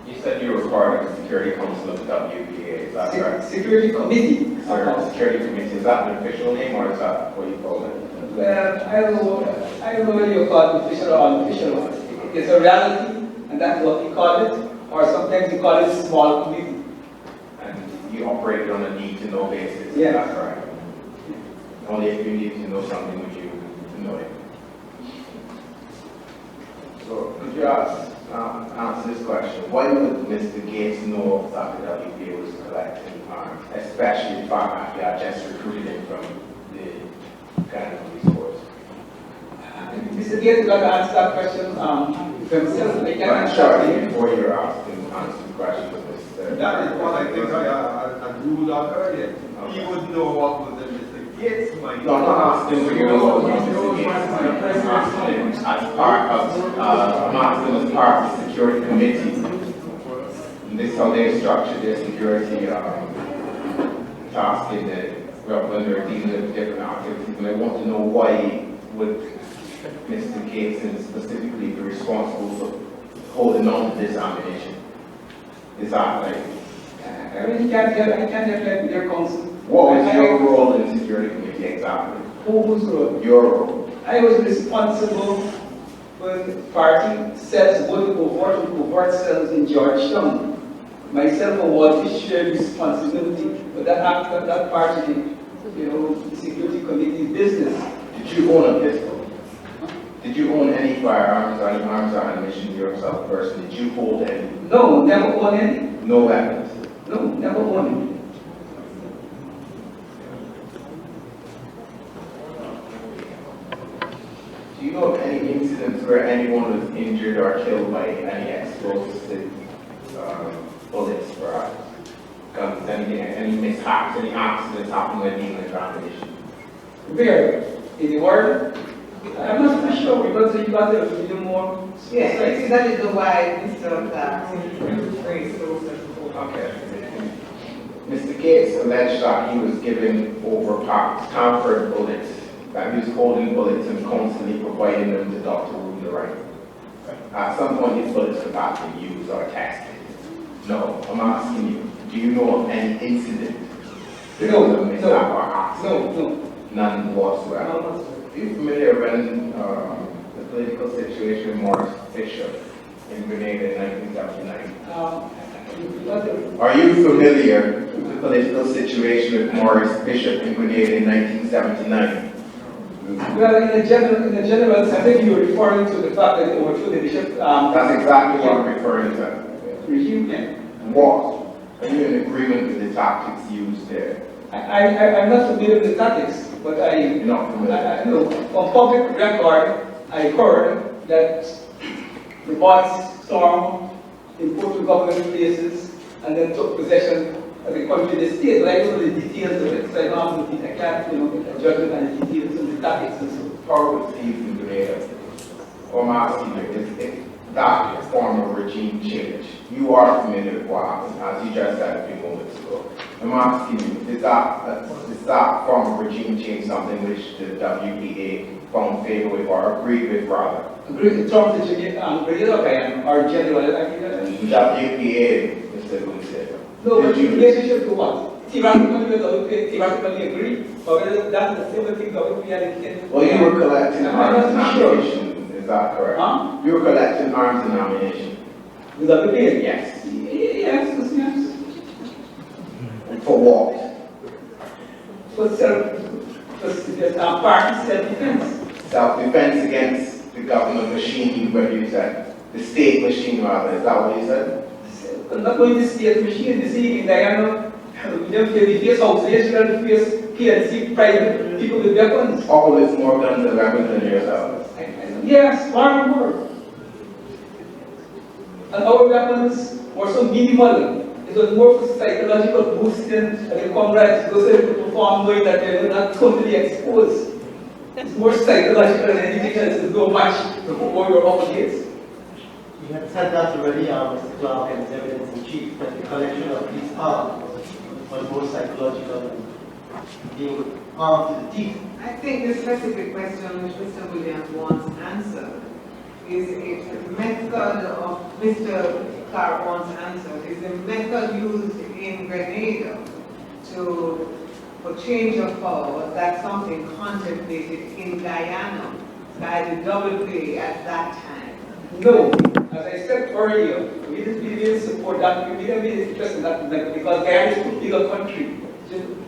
You said you were part of the Security Council of the WPA, is that correct? Security Committee. Security Committee, is that an official name or is that what you call it? Well, I don't know whether you call it official or unofficial. It's a reality, and that's what we call it, or sometimes you call it a small committee. And you operate on a need-to-know basis, Yeah. is that correct? Only if you need to know something would you know it. So, could you answer this question? Why would Mr. Gates know that the WPA was collecting arms, especially the fact that he had just recruited him from the Ghana Police Force? Mr. Gates got to answer that question himself. I cannot Shortly before you're asked to answer the question, Mr. That is what I think I ruled out earlier. He would know what was in Mr. Gates' mind. No, I'm not asking for you to know what Mr. Gates is. I'm asking as part of, I'm asking as part of the security committee. And this is how they structure their security task in when they're dealing with different activities. And I want to know why would Mr. Gates specifically be responsible for holding on to this ammunition? Is that like... I really can't get with your counsel. What was your role in the security committee exactly? Whose role? Your role. I was responsible for the party cells, both the covert cells in Georgetown. Myself and Walter shared responsibility for that part of the security committee's business. Did you own a pistol? Did you own any firearms or any arms or ammunition yourself personally? Did you hold any? No, never owned any. No weapons? No, never owned any. Do you know of any incidents where anyone was injured or killed by any explosive bullets or guns, any mishaps, any accidents happened when dealing with ammunition? Where? In the world? I'm not so sure because you got to be more. Yes, I think that is the why Mr. Clark phrase so. Okay. Mr. Gates alleged that he was giving over tampered bullets, that he was holding bullets and constantly providing them to Dr. Ruben Wright. At some point, these bullets could have been used or tested. No, I'm asking you, do you know of any incident? No. None whatsoever. No. Are you familiar with the political situation with Morris Bishop in Grenada in 1979? Are you familiar with the political situation with Morris Bishop in Grenada in 1979? Well, in the general, I think you were referring to the fact that they overthrew the bishop. That's exactly what I'm referring to. Regime, yeah. What? Are you in agreement with the tactics used there? I'm not familiar with the tactics, but You're not familiar? I know. On public record, I heard that the boys stormed important government places and then took possession they come to the state, but I don't know the details of it, so I don't have I can't, make a judgment on the details of the topics and so. Power Stephen Grenada, or my Stephen, is that form of regime change. You are familiar with what happened, as you just said a few moments ago. I'm asking you, is that form of regime change something which the WPA found favor with or agreed with rather? Agreed in terms of Grenada or general, WPA, Mr. Gunse. No, but in relationship to what? Theoretically, theoretically agree, but whether that's the same thing WPA and Ken. Well, you were collecting arms and sure. ammunition, is that correct? Huh? You were collecting arms and ammunition. With WPA? Yes. Yes, yes. For what? For party self-defense. Self-defense against the government machine, what you said. The state machine rather, is that what you said? I'm not going to state machine, you see, in Guyana, we face outstation, we face PLC, private people with weapons. Always more guns and weapons than yourselves. Yes, far more. And our weapons were so minimal. It was more for psychological boosting, and the comrades, those who perform knowing that they were not totally exposed. It's more psychological than anything else. It's no match to what you're up against. You had said that already, Mr. Clark, and his evidence in chief, that the collection of these arms was more psychological than dealing with arms to the teeth. I think the specific question which Mr. Williams wants answered is if the method of Mr. Clark wants answered is the method used in Grenada for change of power, was that something contemplated in Guyana by the WPA at that time? No. As I said earlier, we didn't support that. We didn't be interested in that method because Guyana is too big a country.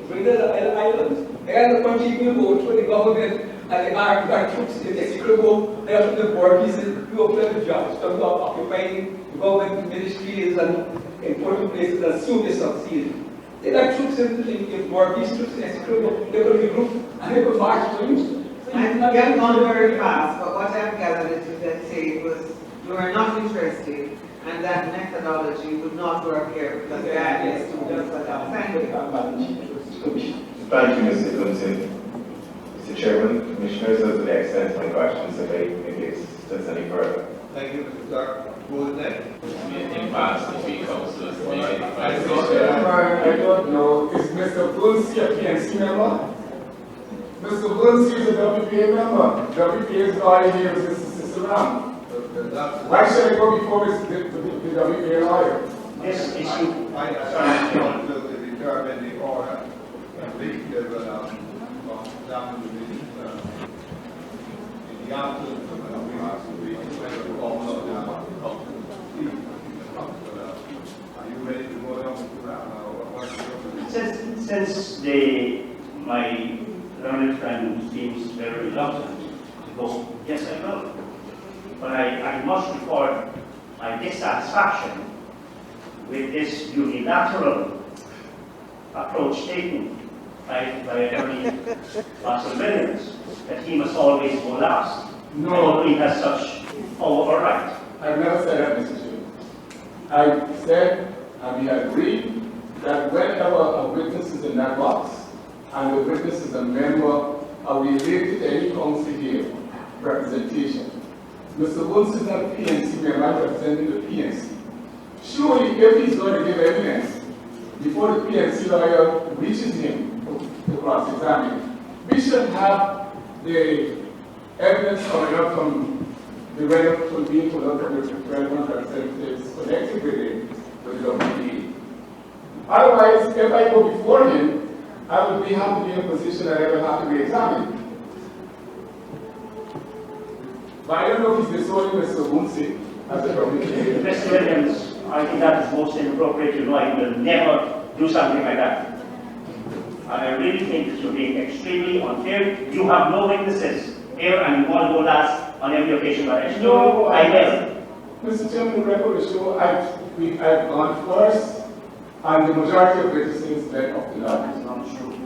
Grenada is an island. Guyana country will go through the government and the our troops in the Escribo, they have to do work, we will play the jobs. So we are occupying the government ministries and important places and soon they succeed. They got troops in work, these troops in Escribo, they could regroup and they could march to you. I'm getting on very fast, but what I've gathered is that say was you are not interested and that methodology would not work here because that is to just like thank you. Thank you, Mr. Clinton. Mr. Chairman, Commissioners, those are the extent of my questions. If there's any further. Thank you, Mr. Clark. Who is next? In past, the three councillors to make any I final don't know. Is Mr. Bunsi a PNC member? Mr. Bunsi is a WPA member. WPA's lawyer here is Mr. Sisaram. Why should I go before the WPA lawyer? This issue, I want to determine the order and leave the down to the absence of are you ready to go down? Since my learned friend seems very reluctant to go, yes, I will. But I must report my dissatisfaction with this unilateral approach taken by Attorney Watson Williams, that he must always go last. No. He has such power or right. I've never said that, Mr. Chairman. I said, and we agreed, that whenever a witness is in that box, and the witness is a member of related to any council here, representation. Mr. Woods is not a PNC member, I'm representing the PNC. Surely, if he's going to give evidence before the PNC lawyer reaches him to cross-examine, we should have the evidence coming up from the relevant being from the relevant representatives connected with the WPA. Otherwise, if I go before him, I would have to be in a position that I will have to re-examine. But I don't know if he's disowning Mr. Bunsi as a WPA. Mr. Williams, I think that is most inappropriate. You know, I will never do something like that. And I really think this would be extremely unfair. You have no witnesses here and you want to go last on every occasion. No, I will. Mr. Chairman, the record will show I've gone first, and the majority of witnesses led up to that. It's not true.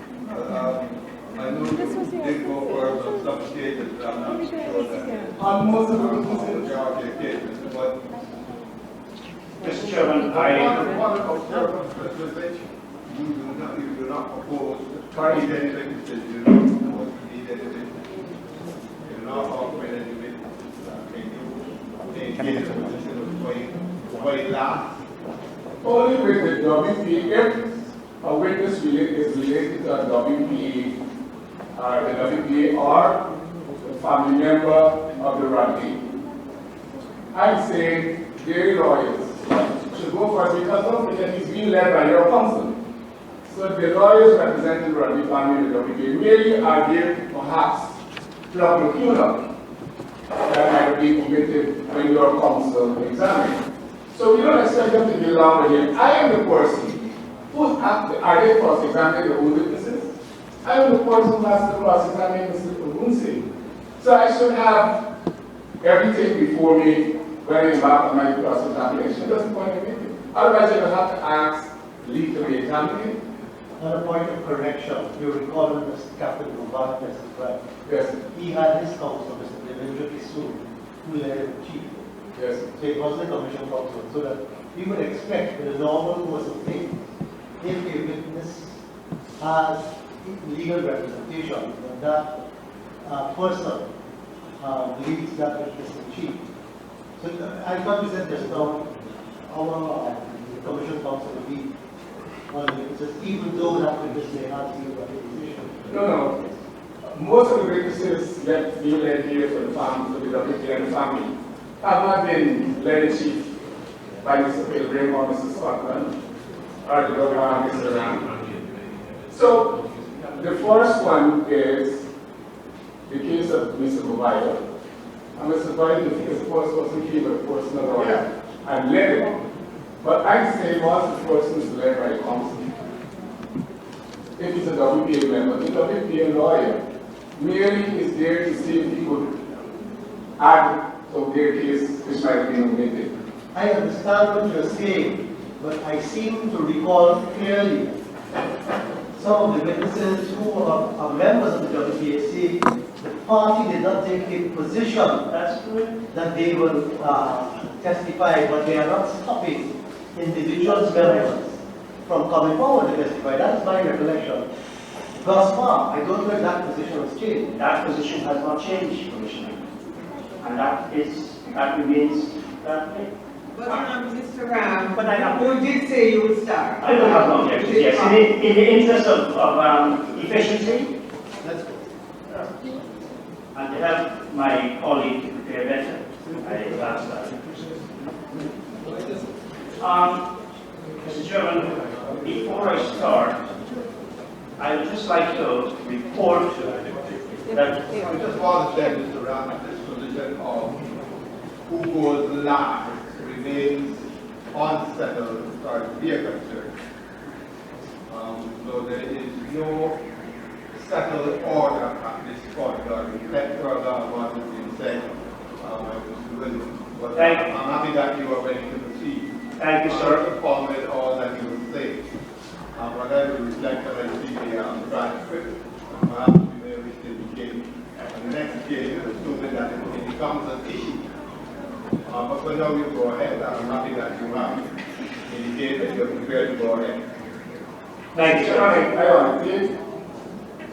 I know you did go for some cases, but I'm not sure that On most of the witnesses. majority of cases, but Mr. Chairman, one observance, Mr. Lynch, you do not propose to lead any legislation, you don't propose to lead anything. You're not offering anything. Can you maintain the position why it lasts? Only with the WPA, if a witness is related to a WPA, the WPA or the family member of the Radley, I'm saying their lawyers should go first because don't forget he's being led by your counsel. So the lawyers representing the Radley family in the WPA really are there perhaps plug the cleanup that might be committed when your counsel examines. So we don't expect them to be along with him. I am the person who are they cross-examining the old witnesses? I am the person who has to cross-examine Mr. Urunsi. So I should have everything before me when I embark on my cross-examination. That's the point of it. Otherwise, you will have to ask leave to be examined. On a point of correction, you recall when Mr. Captain Mubarak testified. Yes. He had his counsel, Mr. Devendra Kisu, who led the chief. Yes. So it wasn't a commission counsel. So that we would expect in a normal course of things, if a witness has legal representation, that person leads that witness in chief. So I thought we said just now, our commission counsel would be one of the witnesses, even though that witness may have legal representation. No. Most of the witnesses that being led here for the family, for the WPA and the family, have not been led in chief by Mr. Pilgrim or Mr. Scotland or the governor or Mr. Ram. So the first one is the case of Mr. Mobile. And Mr. Biden is the first person he was personal lawyer and led it. But I say once the person is led by counsel. If he's a WPA member, the WPA lawyer merely is there to see if he could add to their case which might have been omitted. I understand what you're saying, but I seem to recall clearly some of the witnesses who are members of the WPAC, the party did not take a position that they will testify, but they are not stopping individuals' members from coming forward to testify. That's my recollection. Thus far, I don't know if that position has changed. That position has not changed, Commissioner. And that remains that way. But Mr. Ram, But I have- you did say you would start. I don't have no objections, yes. In the interest of efficiency, Let's go. and to help my colleague to prepare better, I advance that. Mr. Chairman, before I start, I would just like to report that I just want to say, Mr. Ram, this position of who goes last remains unsettled as far as we are concerned. So there is no settled order at this point, or reflect further on what has been said. But I'm happy that you are ready to proceed. Thank you, sir. To format all that you will say. But I will reflect on the transcript. Perhaps we may wish to begin on the next occasion, assuming that it becomes an issue. But for now, you go ahead. I'm happy that you have indicated that you're prepared to go ahead. Thank you, sir. I wanted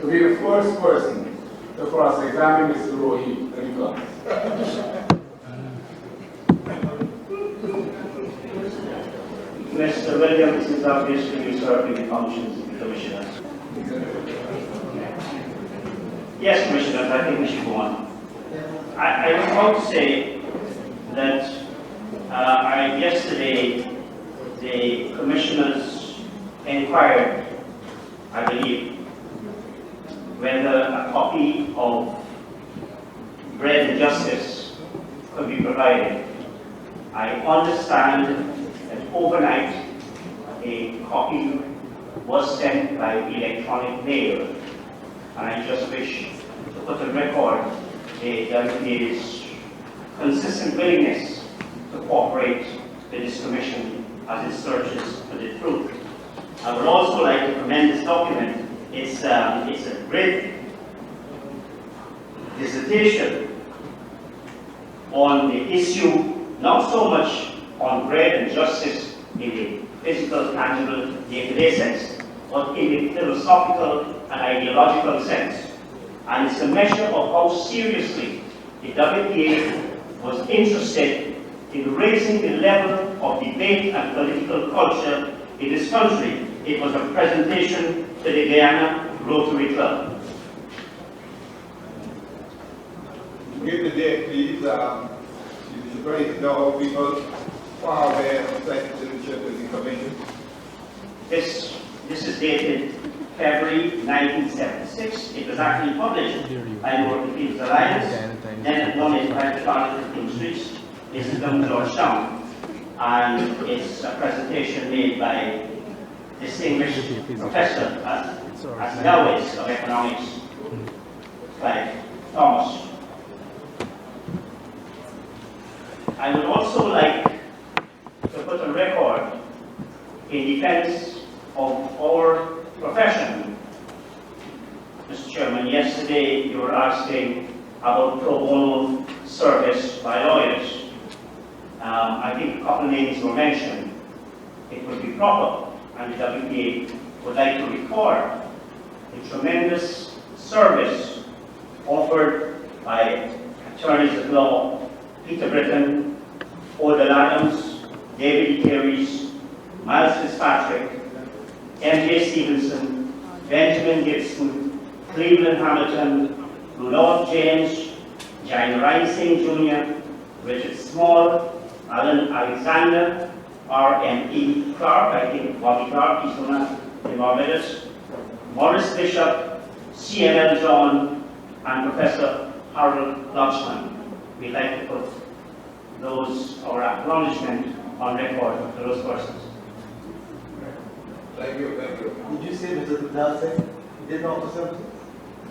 to be the first person to cross-examine Mr. Rohi when he comes. Mr. Williams is obviously usurping the functions of the Commissioner. Yes, Commissioner, I think we should go on. I was about to say that yesterday the Commissioners inquired, I believe, whether a copy of Bread and Justice could be provided. I understand that overnight a copy was sent by electronic mail, and I just wish to put on record the WPA's consistent willingness to cooperate with this Commission as it searches for the truth. I would also like to commend this document. It's a great dissertation on the issue, not so much on bread and justice in the physical, tangible, day-to-day sense, but in a philosophical and ideological sense. And it's a measure of how seriously the WPA was interested in raising the level of debate and political culture in this country. It was a presentation to the Guyana Rotary Club. Give the date, please. It's very know people far away from citizenship in the commission. This is dated February 1976. It was actually published by the Working People's Alliance, then at 185 King Street. This is from Georgetown, and it's a presentation made by distinguished professor at Nowis of economics, Clive Thomas. I would also like to put on record in defense of our profession. Mr. Chairman, yesterday you were asking about pro bono service by lawyers. I think a couple of names were mentioned. It would be proper, and the WPA would like to record the tremendous service offered by attorneys at law Peter Britton, Odell Adams, David E. Carries, Miles Fitzpatrick, M.J. Stevenson, Benjamin Gibson, Cleveland Hamilton, Rudolph James, John Ryan Jr., Richard Small, Alan Alexander, R.M.E. Clark, I think Bobby Clark, he's going to involve with us, Morris Bishop, C.N.L. John, and Professor Harold Lutchman. We'd like to put our acknowledgement on record for those persons. Thank you, thank you. Did you say Mr. Tudal said he did offer services?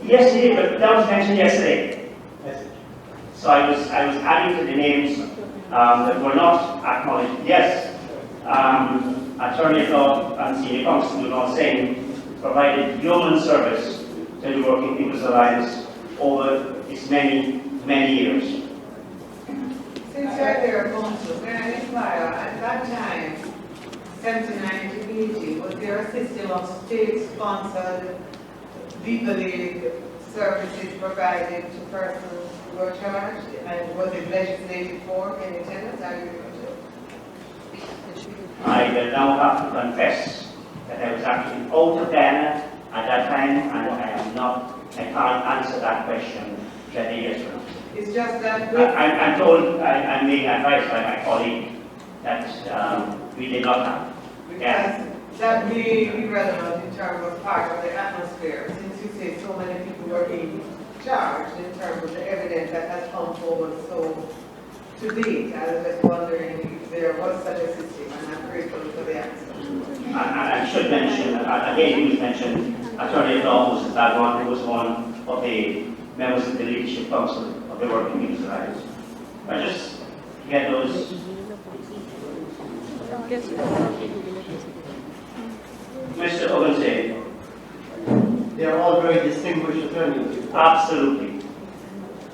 Yes, he did, but that was mentioned yesterday. Yes. So I was adding to the names that were not acknowledged. Yes, Attorney at Law and Senior Constable Law saying provided human service to the Working People's Alliance over its many, many years. Since you're there, Council, can I inquire, at that time, 79 to 80, was there a system of state-sponsored legal aid services provided to persons who were charged? And was it legislated for? Can you tell us? Are you I will now have to confess that I was actually out of Ghana at that time, and I can't answer that question very yes or no. It's just that I'm told, I'm being advised by my colleague that we did not have. because that may be relevant in terms of part of the atmosphere, since you say so many people were being charged in terms of the evidence that has come forward so to date. I was just wondering if there was such a system, and I'm grateful for the answer. And I should mention, again, you mentioned Attorney at Law, who was one of the members of the Leadership Council of the Working People's Alliance. I just get those. Mr. Ogunse. They are all very distinguished attorneys. Absolutely.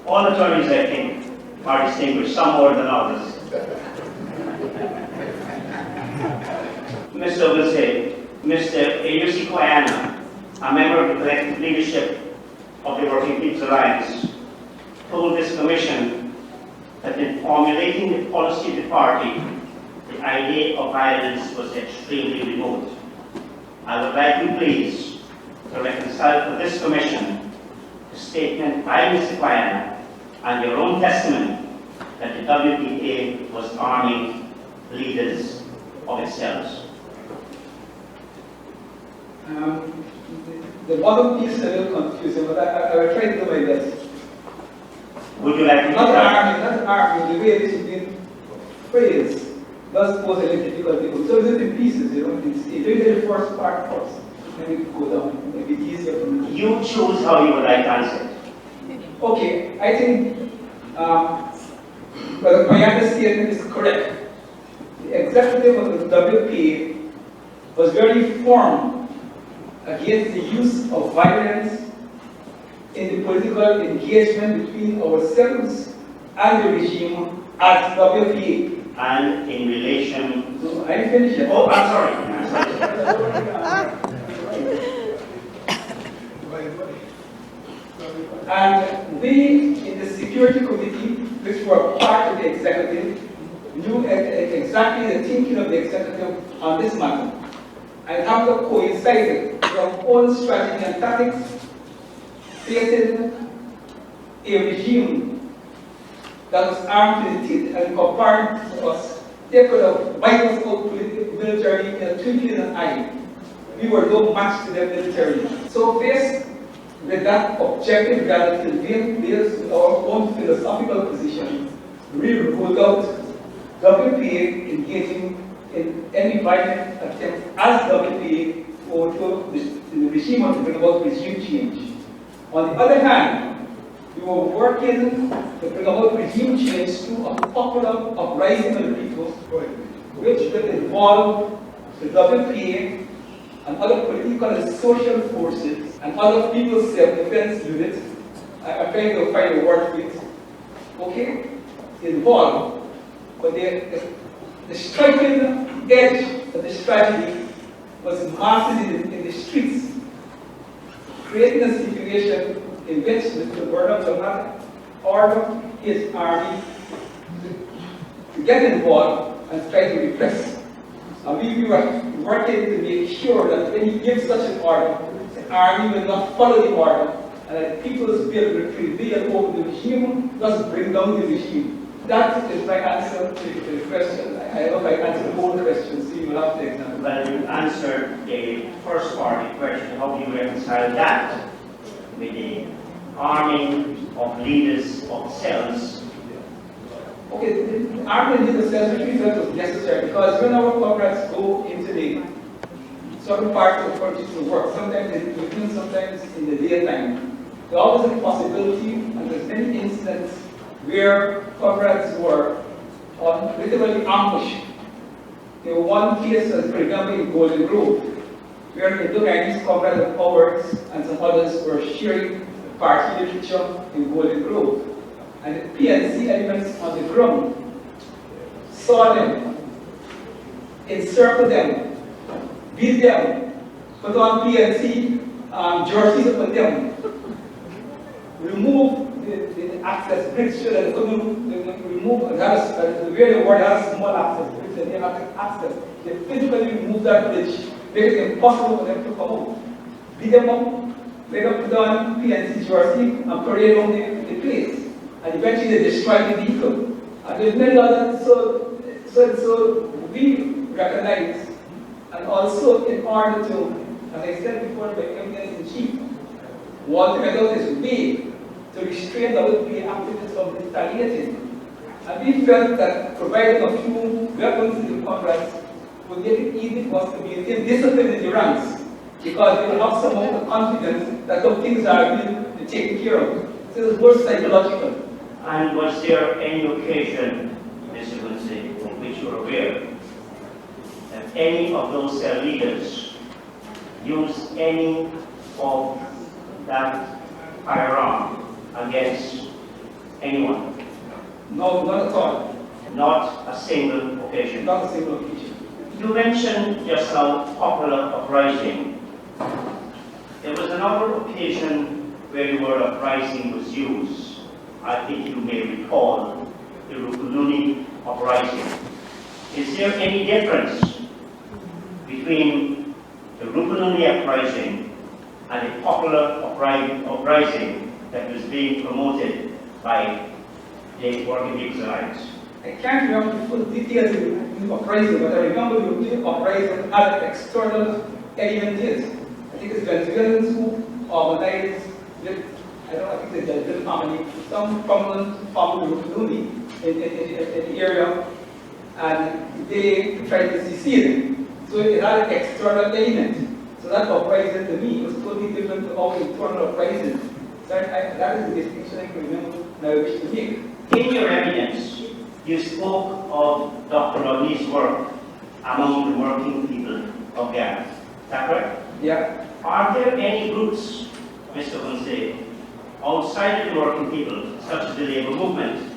All attorneys, I think, are distinguished, some more than others. Mr. Ogunse, Mr. Ayusi Koyana, a member of the collective leadership of the Working People's Alliance, told this commission that in formulating the policy of the party, the idea of violence was extremely remote. I would like you please to reconcile for this commission the statement by Mr. Koyana and your own testimony that the WPA was arming leaders of itself. The bottom piece is a little confusing, but I will try to do my best. Would you like to Not arming, the way this is being phrased does pose a little difficulty. So it's in pieces, you know, it's really the first part first. Then we go down, maybe it's easier for me. You choose how you would like to answer. Okay, I think, well, my understanding is correct. The executive of the WPA was very firm against the use of violence in the political engagement between ourselves and the regime as WPA. And in relation to... I finished it. Oh, I'm sorry. And we in the security committee, which were part of the executive, knew exactly the thinking of the executive on this matter. And have to coincide with our own strategy and tactics facing a regime that was armed to the teeth and compared to us. They could have wiped us out militarily in a twinkling of an eye. We were no match to them militarily. So faced with that objective reality, based on our own philosophical position, we ruled out WPA engaging in any violent attempt as WPA or to the regime of to bring about regime change. On the other hand, we were working to bring about regime change through a popular uprising of the people, which will involve the WPA and other political and social forces and other people's self-defense units. I'm trying to find a word for it. Okay? Involved. But the striking edge of the strategy was massive in the streets, creating a situation in which Mr. Burnham will not order his army to get involved and try to repress. And we were working to make sure that when he gives such an order, the army will not follow the order, and that people's will will prevail over the regime, thus bring down the regime. That is my answer to the question. I hope I answered the whole question, so you will have to examine. Well, you answered the first part of the question. How do you reconcile that with the arming of leaders of cells? Okay, the arming leaders of cells, which we felt was necessary, because when our comrades go into the certain parts of the country to work, sometimes in the evening, sometimes in the daytime, there's always a possibility, and there's many incidents where comrades were literally ambushed. There was one case, for example, in Golden Grove, where the Chinese comrades of ours and some others were sharing party literature in Golden Grove. And the PNC elements on the ground saw them, encircled them, beat them, put on PNC jerseys upon them, remove the access bricks so that they couldn't remove, the way the word has small access bricks and they have access. They physically remove that bridge, make it impossible for them to come out. Beat them up, make them put on PNC jersey and parade on the place. And eventually they destroy the vehicle. And there's many others, so we recognize, and also in order to, as I said before, by Commander-in-Chief, want to get out his way to restrain the WPA activists from retaliating. And we felt that providing a few weapons to the comrades would make it easy for us to maintain discipline in the ranks, because they will have some amount of confidence that some things are being taken care of. So it's more psychological. And was there any occasion, Mr. Quincy, of which you are aware, that any of those cell leaders used any of that firearm against anyone? No, not at all. Not a single occasion? Not a single occasion. You mentioned just now popular uprising. There was another occasion where the word uprising was used. I think you may recall the Rukununi uprising. Is there any difference between the Rukununi uprising and the popular uprising that was being promoted by the Working People's Alliance? I can't remember the full details of the uprising, but I remember the uprising had an external element in it. I think it's Venezuelans who organized it. I don't know, I think it's a little family, some prominent family in the area, and they tried to secede. So it had an external element. So that uprising to me was totally different to our internal uprising. So that is the distinction I can remember and I wish to make. In your evidence, you spoke of Dr. Rodney's work among the working people of Ghana. Is that correct? Yeah. Are there any groups, Mr. Quincy, outside of the working people, such as the labor movement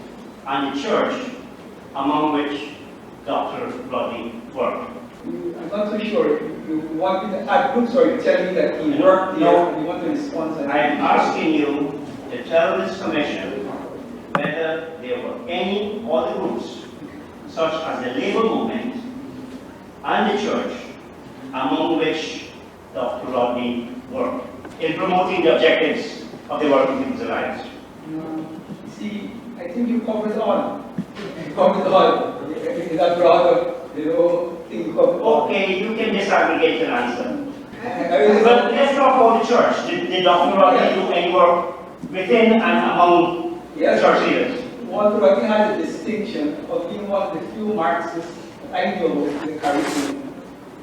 and the church, among which Dr. Rodney worked? I'm not so sure. If you want me to add groups, or you tell me that he worked there and you want to respond to that? I'm asking you to tell this commission whether there were any other groups, such as the labor movement and the church, among which Dr. Rodney worked in promoting the objectives of the Working People's Alliance? See, I think you covered all. You covered all. In that broader, thing you covered all. Okay, you can disaggregate your answer. I But let's talk about the church. Did Dr. Rodney do any work within and among church leaders? Walter Rodney had a distinction of being one of the few Marxists I know in the Caribbean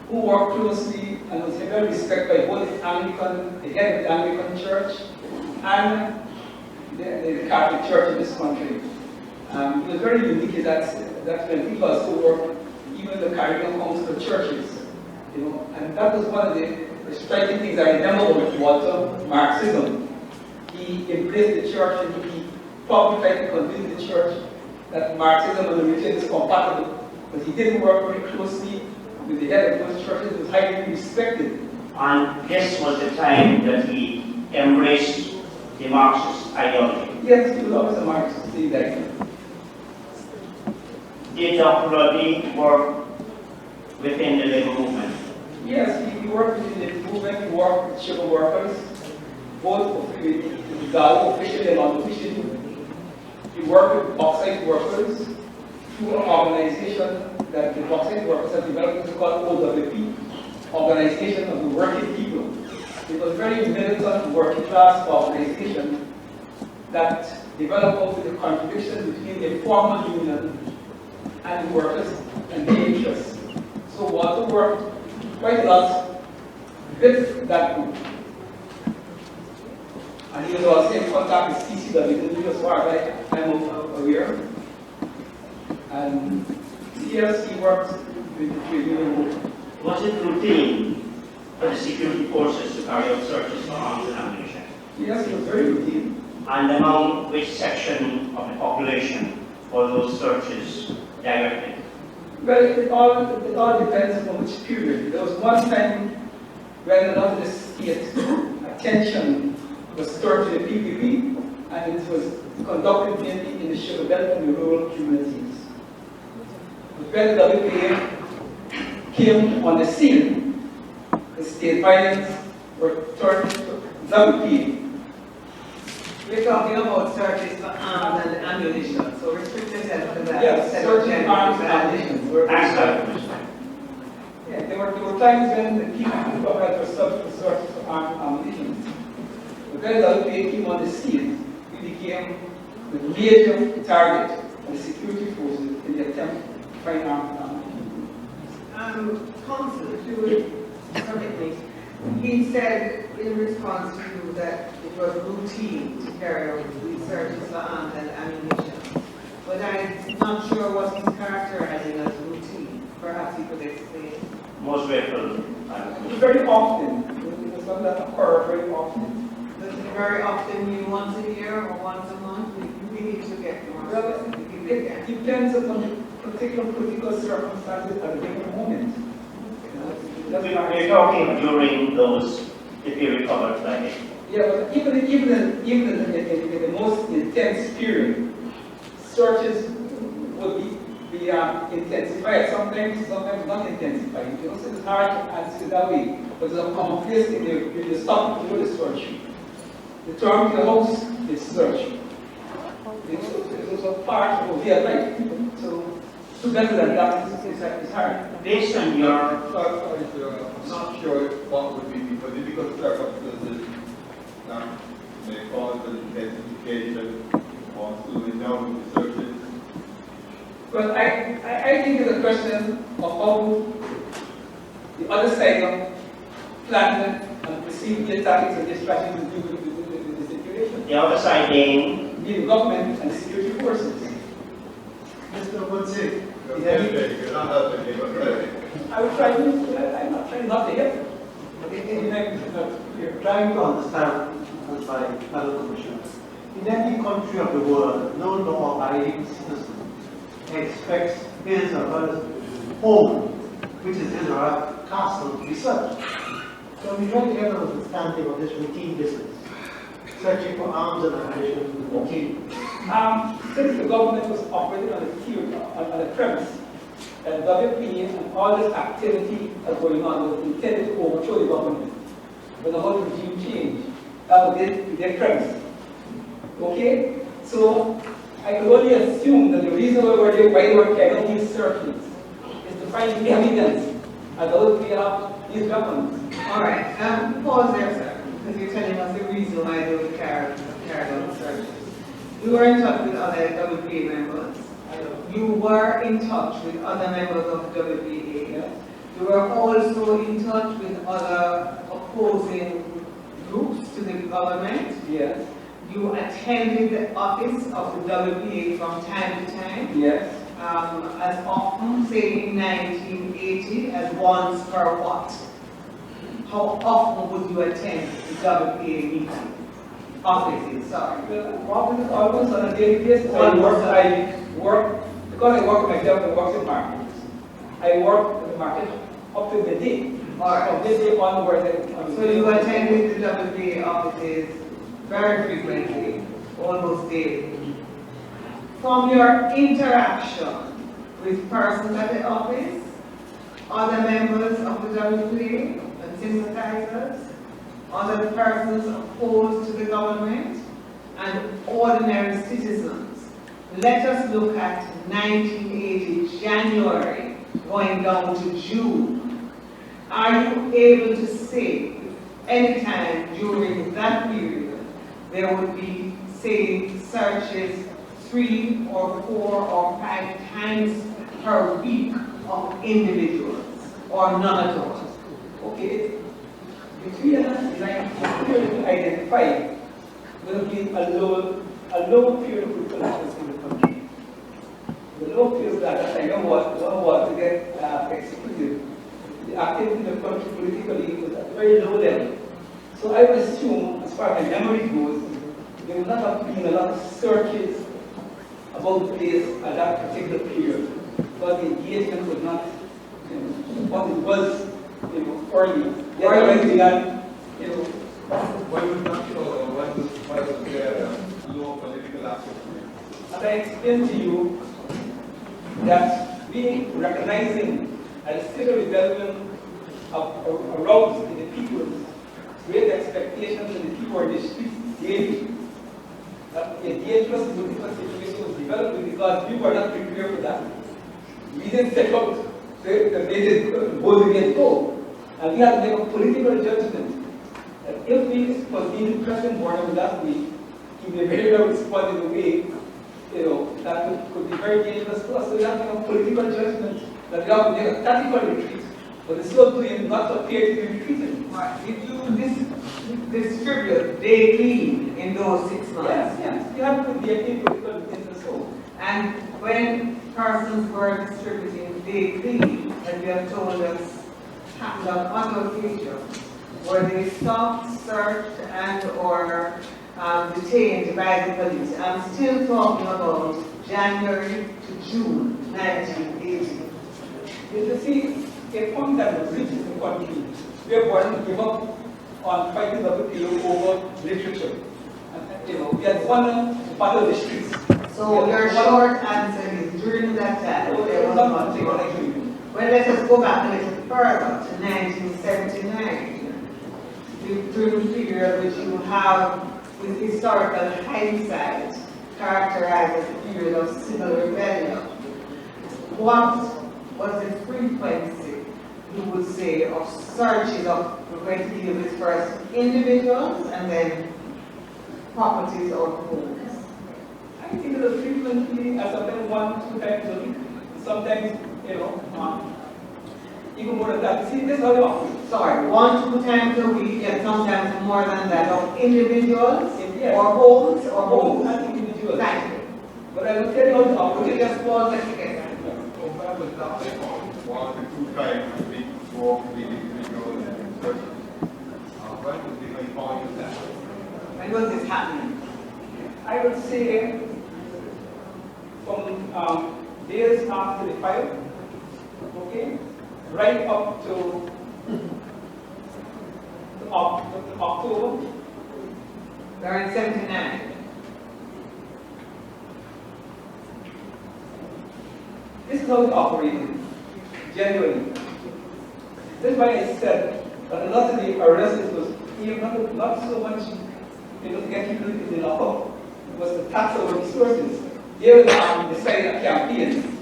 who worked closely and was very respected by both the head of the Anglican Church and the Catholic Church in this country. He was very unique in that when people also worked even in the Caribbean Council of Churches, and that was one of the striking things I remember with Walter, Marxism. He embraced the church and he probably tried to convince the church that Marxism and religion is compatible, but he didn't work very closely with the head of those churches. He was highly respected. And this was the time that he embraced the Marxist ideology. Yes, he was always a Marxist, see that. Did Dr. Rodney work within the labor movement? Yes, he worked within the movement, he worked with sugar workers, both officially and unofficially. He worked with bauxite workers through an organization that the bauxite workers have developed, which is called OWP, Organization of the Working People. It was a very militant working class organization that developed out with the contradiction between the formal union and the workers and their interests. So Walter worked quite a lot with that group. And he was also in contact with CCW, as far as I'm aware. And yes, he worked with the trade union group. Was it routine for the security forces to carry out searches for arms and ammunition? Yes, it was very routine. And among which section of the population were those searches directed? Well, it all depends on which period. There was one time when a lot of the state attention was turned to the PPP, and it was conducted mainly in the sugar belt and the rural communities. But when the WPA came on the scene, the state violence were turned to WPA. We're talking about searches for arms and ammunition, so restrict yourself to that. Yes, instead of searching arms and ammunition. Yeah, there were times when the people that were subject to searches for arms and ammunition. But when the WPA came on the scene, we became the major target of the security forces in the attempt to find arms and ammunition. Counsel, if you would permit me, he said in response to you that it was routine to carry out these searches for arms and ammunition. But I'm not sure what he's characterizing as routine. Perhaps he could explain. Most grateful. Very often. It was something that occurred very often. Does it very often mean once a year or once a month? We need to get more Well, specific. it depends on the particular political circumstances at a given moment. We're talking during the period covered by it. Yeah, but even in the most intense period, searches would be intensified. Sometimes not intensified. So it's hard to answer that way. But there's a commonplace in the stop to do the search. The term in the house is search. It's a part of their life. So to better than that is hard. Based on your I'm not sure what would be the political circumstances that may cause an intensification or slowing down of the searches. Well, I think it's a question of how the other side of planned and perceived the tactics and the strategies to deal with the situation. the other side being The government and the security forces. Mr. Woodsey, You're not helping me, but really. I would try to, I'm not trying not to help. But you're trying to understand, as my fellow commissioners, in any country of the world, no law-abiding citizen expects his or her home, which is his or her castle, to be searched. So we try to get an understanding of this routine business. searching for arms and ammunition. Okay. Since the government was operating on the theory, on the premise that WPA and all this activity that's going on was intended to overthrow the government, but about regime change, that was their premise. Okay? So I could only assume that the reason why they were carrying these searches is to find the evidence that WPA have these weapons. All right, pause there, sir, because you're telling us the reason why they would carry out the searches. You were in touch with other WPA members. You were in touch with other members of WPA. Yeah. You were also in touch with other opposing groups to the government. Yes. You attended the office of the WPA from time to time. Yes. As often, say in 1980, as once per what? How often would you attend the WPA meeting? Offices, sorry. Almost on a daily basis. I work, because I work myself, I work in markets. I work in the market up to midday. All right. From midday onwards. So you attended the WPA offices very frequently, almost daily. From your interaction with persons at the office, other members of the WPA and sympathizers, other persons opposed to the government, and ordinary citizens, let us look at 1980 January going down to June. Are you able to say anytime during that period there would be, say, searches 3 or 4 or 5 times per week of individuals, or none at all? Okay. Between 1995 will be a low period of reconnaissance in the country. The low period that I know what to get executed. The activity in the country politically was at a very low level. So I would assume, as far as my memory goes, there would not have been a lot of searches about the place at that particular period, because the engagement was not, what it was, early. Yes, already had, Why was not sure why was there low political activity? as I explained to you, that we recognizing a state of rebellion aroused in the people, great expectations in the people in the streets daily, that a dangerous political situation was developing because we were not prepared for that. We didn't set out the basic goals against goal. And we had to make a political judgment that if we continue President Warner last week, he may very well respond in a way, that could be very dangerous to us. So we have to make a political judgment that we have to make a tactical retreat, but it's still doing not appear to be retreating. Right. Did you distribute daily in those 6 months? Yes. You have to be a political business so. And when persons were distributing daily, as you have told us, happened on other occasions, were they stopped, searched, and or detained by the police? I'm still talking about January to June 1980. You see, a point that was reached in the country, we are going to give up on fighting WPA over literature. And, we had won the battle of the streets. So your short answer is during that time, there was nothing. Well, let us go back a little further to 1979, during the period which you have, with historical hindsight, characterized as a period of civil rebellion. What was the frequency, you would say, of searches of, we're going to deal with first individuals and then properties or homes? I think it was frequently, sometimes 1-2 times a week. Sometimes, even more than that. See, this is how you operate. Sorry, 1-2 times a week, and sometimes more than that, of individuals Yes. or homes or Homes homes. and individuals. Thank you. But I will tell you how to Would operate. you just pause it again? Over was not 1 to 2 times a week for the individual and person. When was the main point of that? When was this happening? I would say from days after the fire, okay, right up to October, They're in 79. This is how it operated, genuinely. That's why I said that a lot of the arrests was even not so much to get people in the lockup. It was to tax our resources. They were deciding a campaign,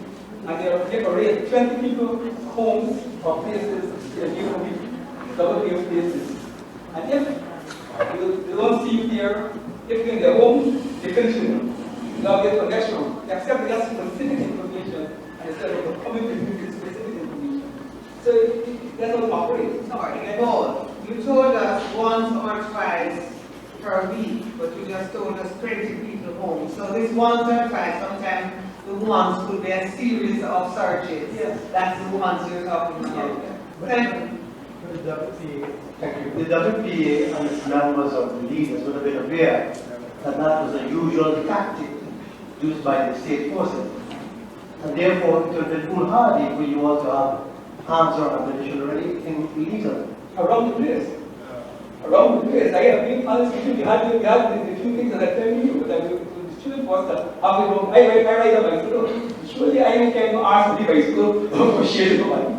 and they were raid 20 people homes or places in the double places. And if they don't see you here, if you're in their home, they finish you. Now get connection. They accept just specific information instead of coming to you with specific information. So that's how it operates. Sorry, Paul, you told us once or twice per week, but you just told us 20 people home. So this once or twice, sometimes the ones could be a series of searches. Yes. That's the ones you're talking about. And The WPA and its members of the leaders would have been aware that that was a usual tactic used by the state forces. And therefore, it would have been foolhardy for you all to have arms or ammunition or anything illegal. Around the place. Around the place. I have been honest with you. We had the few things that I tell you, but the student was that I write a bicycle. Surely I can ask the bicycle for sharing the money.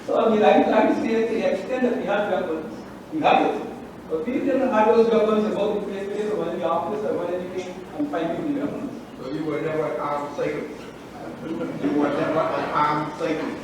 So I mean, I'm saying to the extent that we have weapons, we have it. But we didn't have those weapons about the place or when the office or when anything and finding the weapons. So you were never an armed cyclist. You were never an armed cyclist.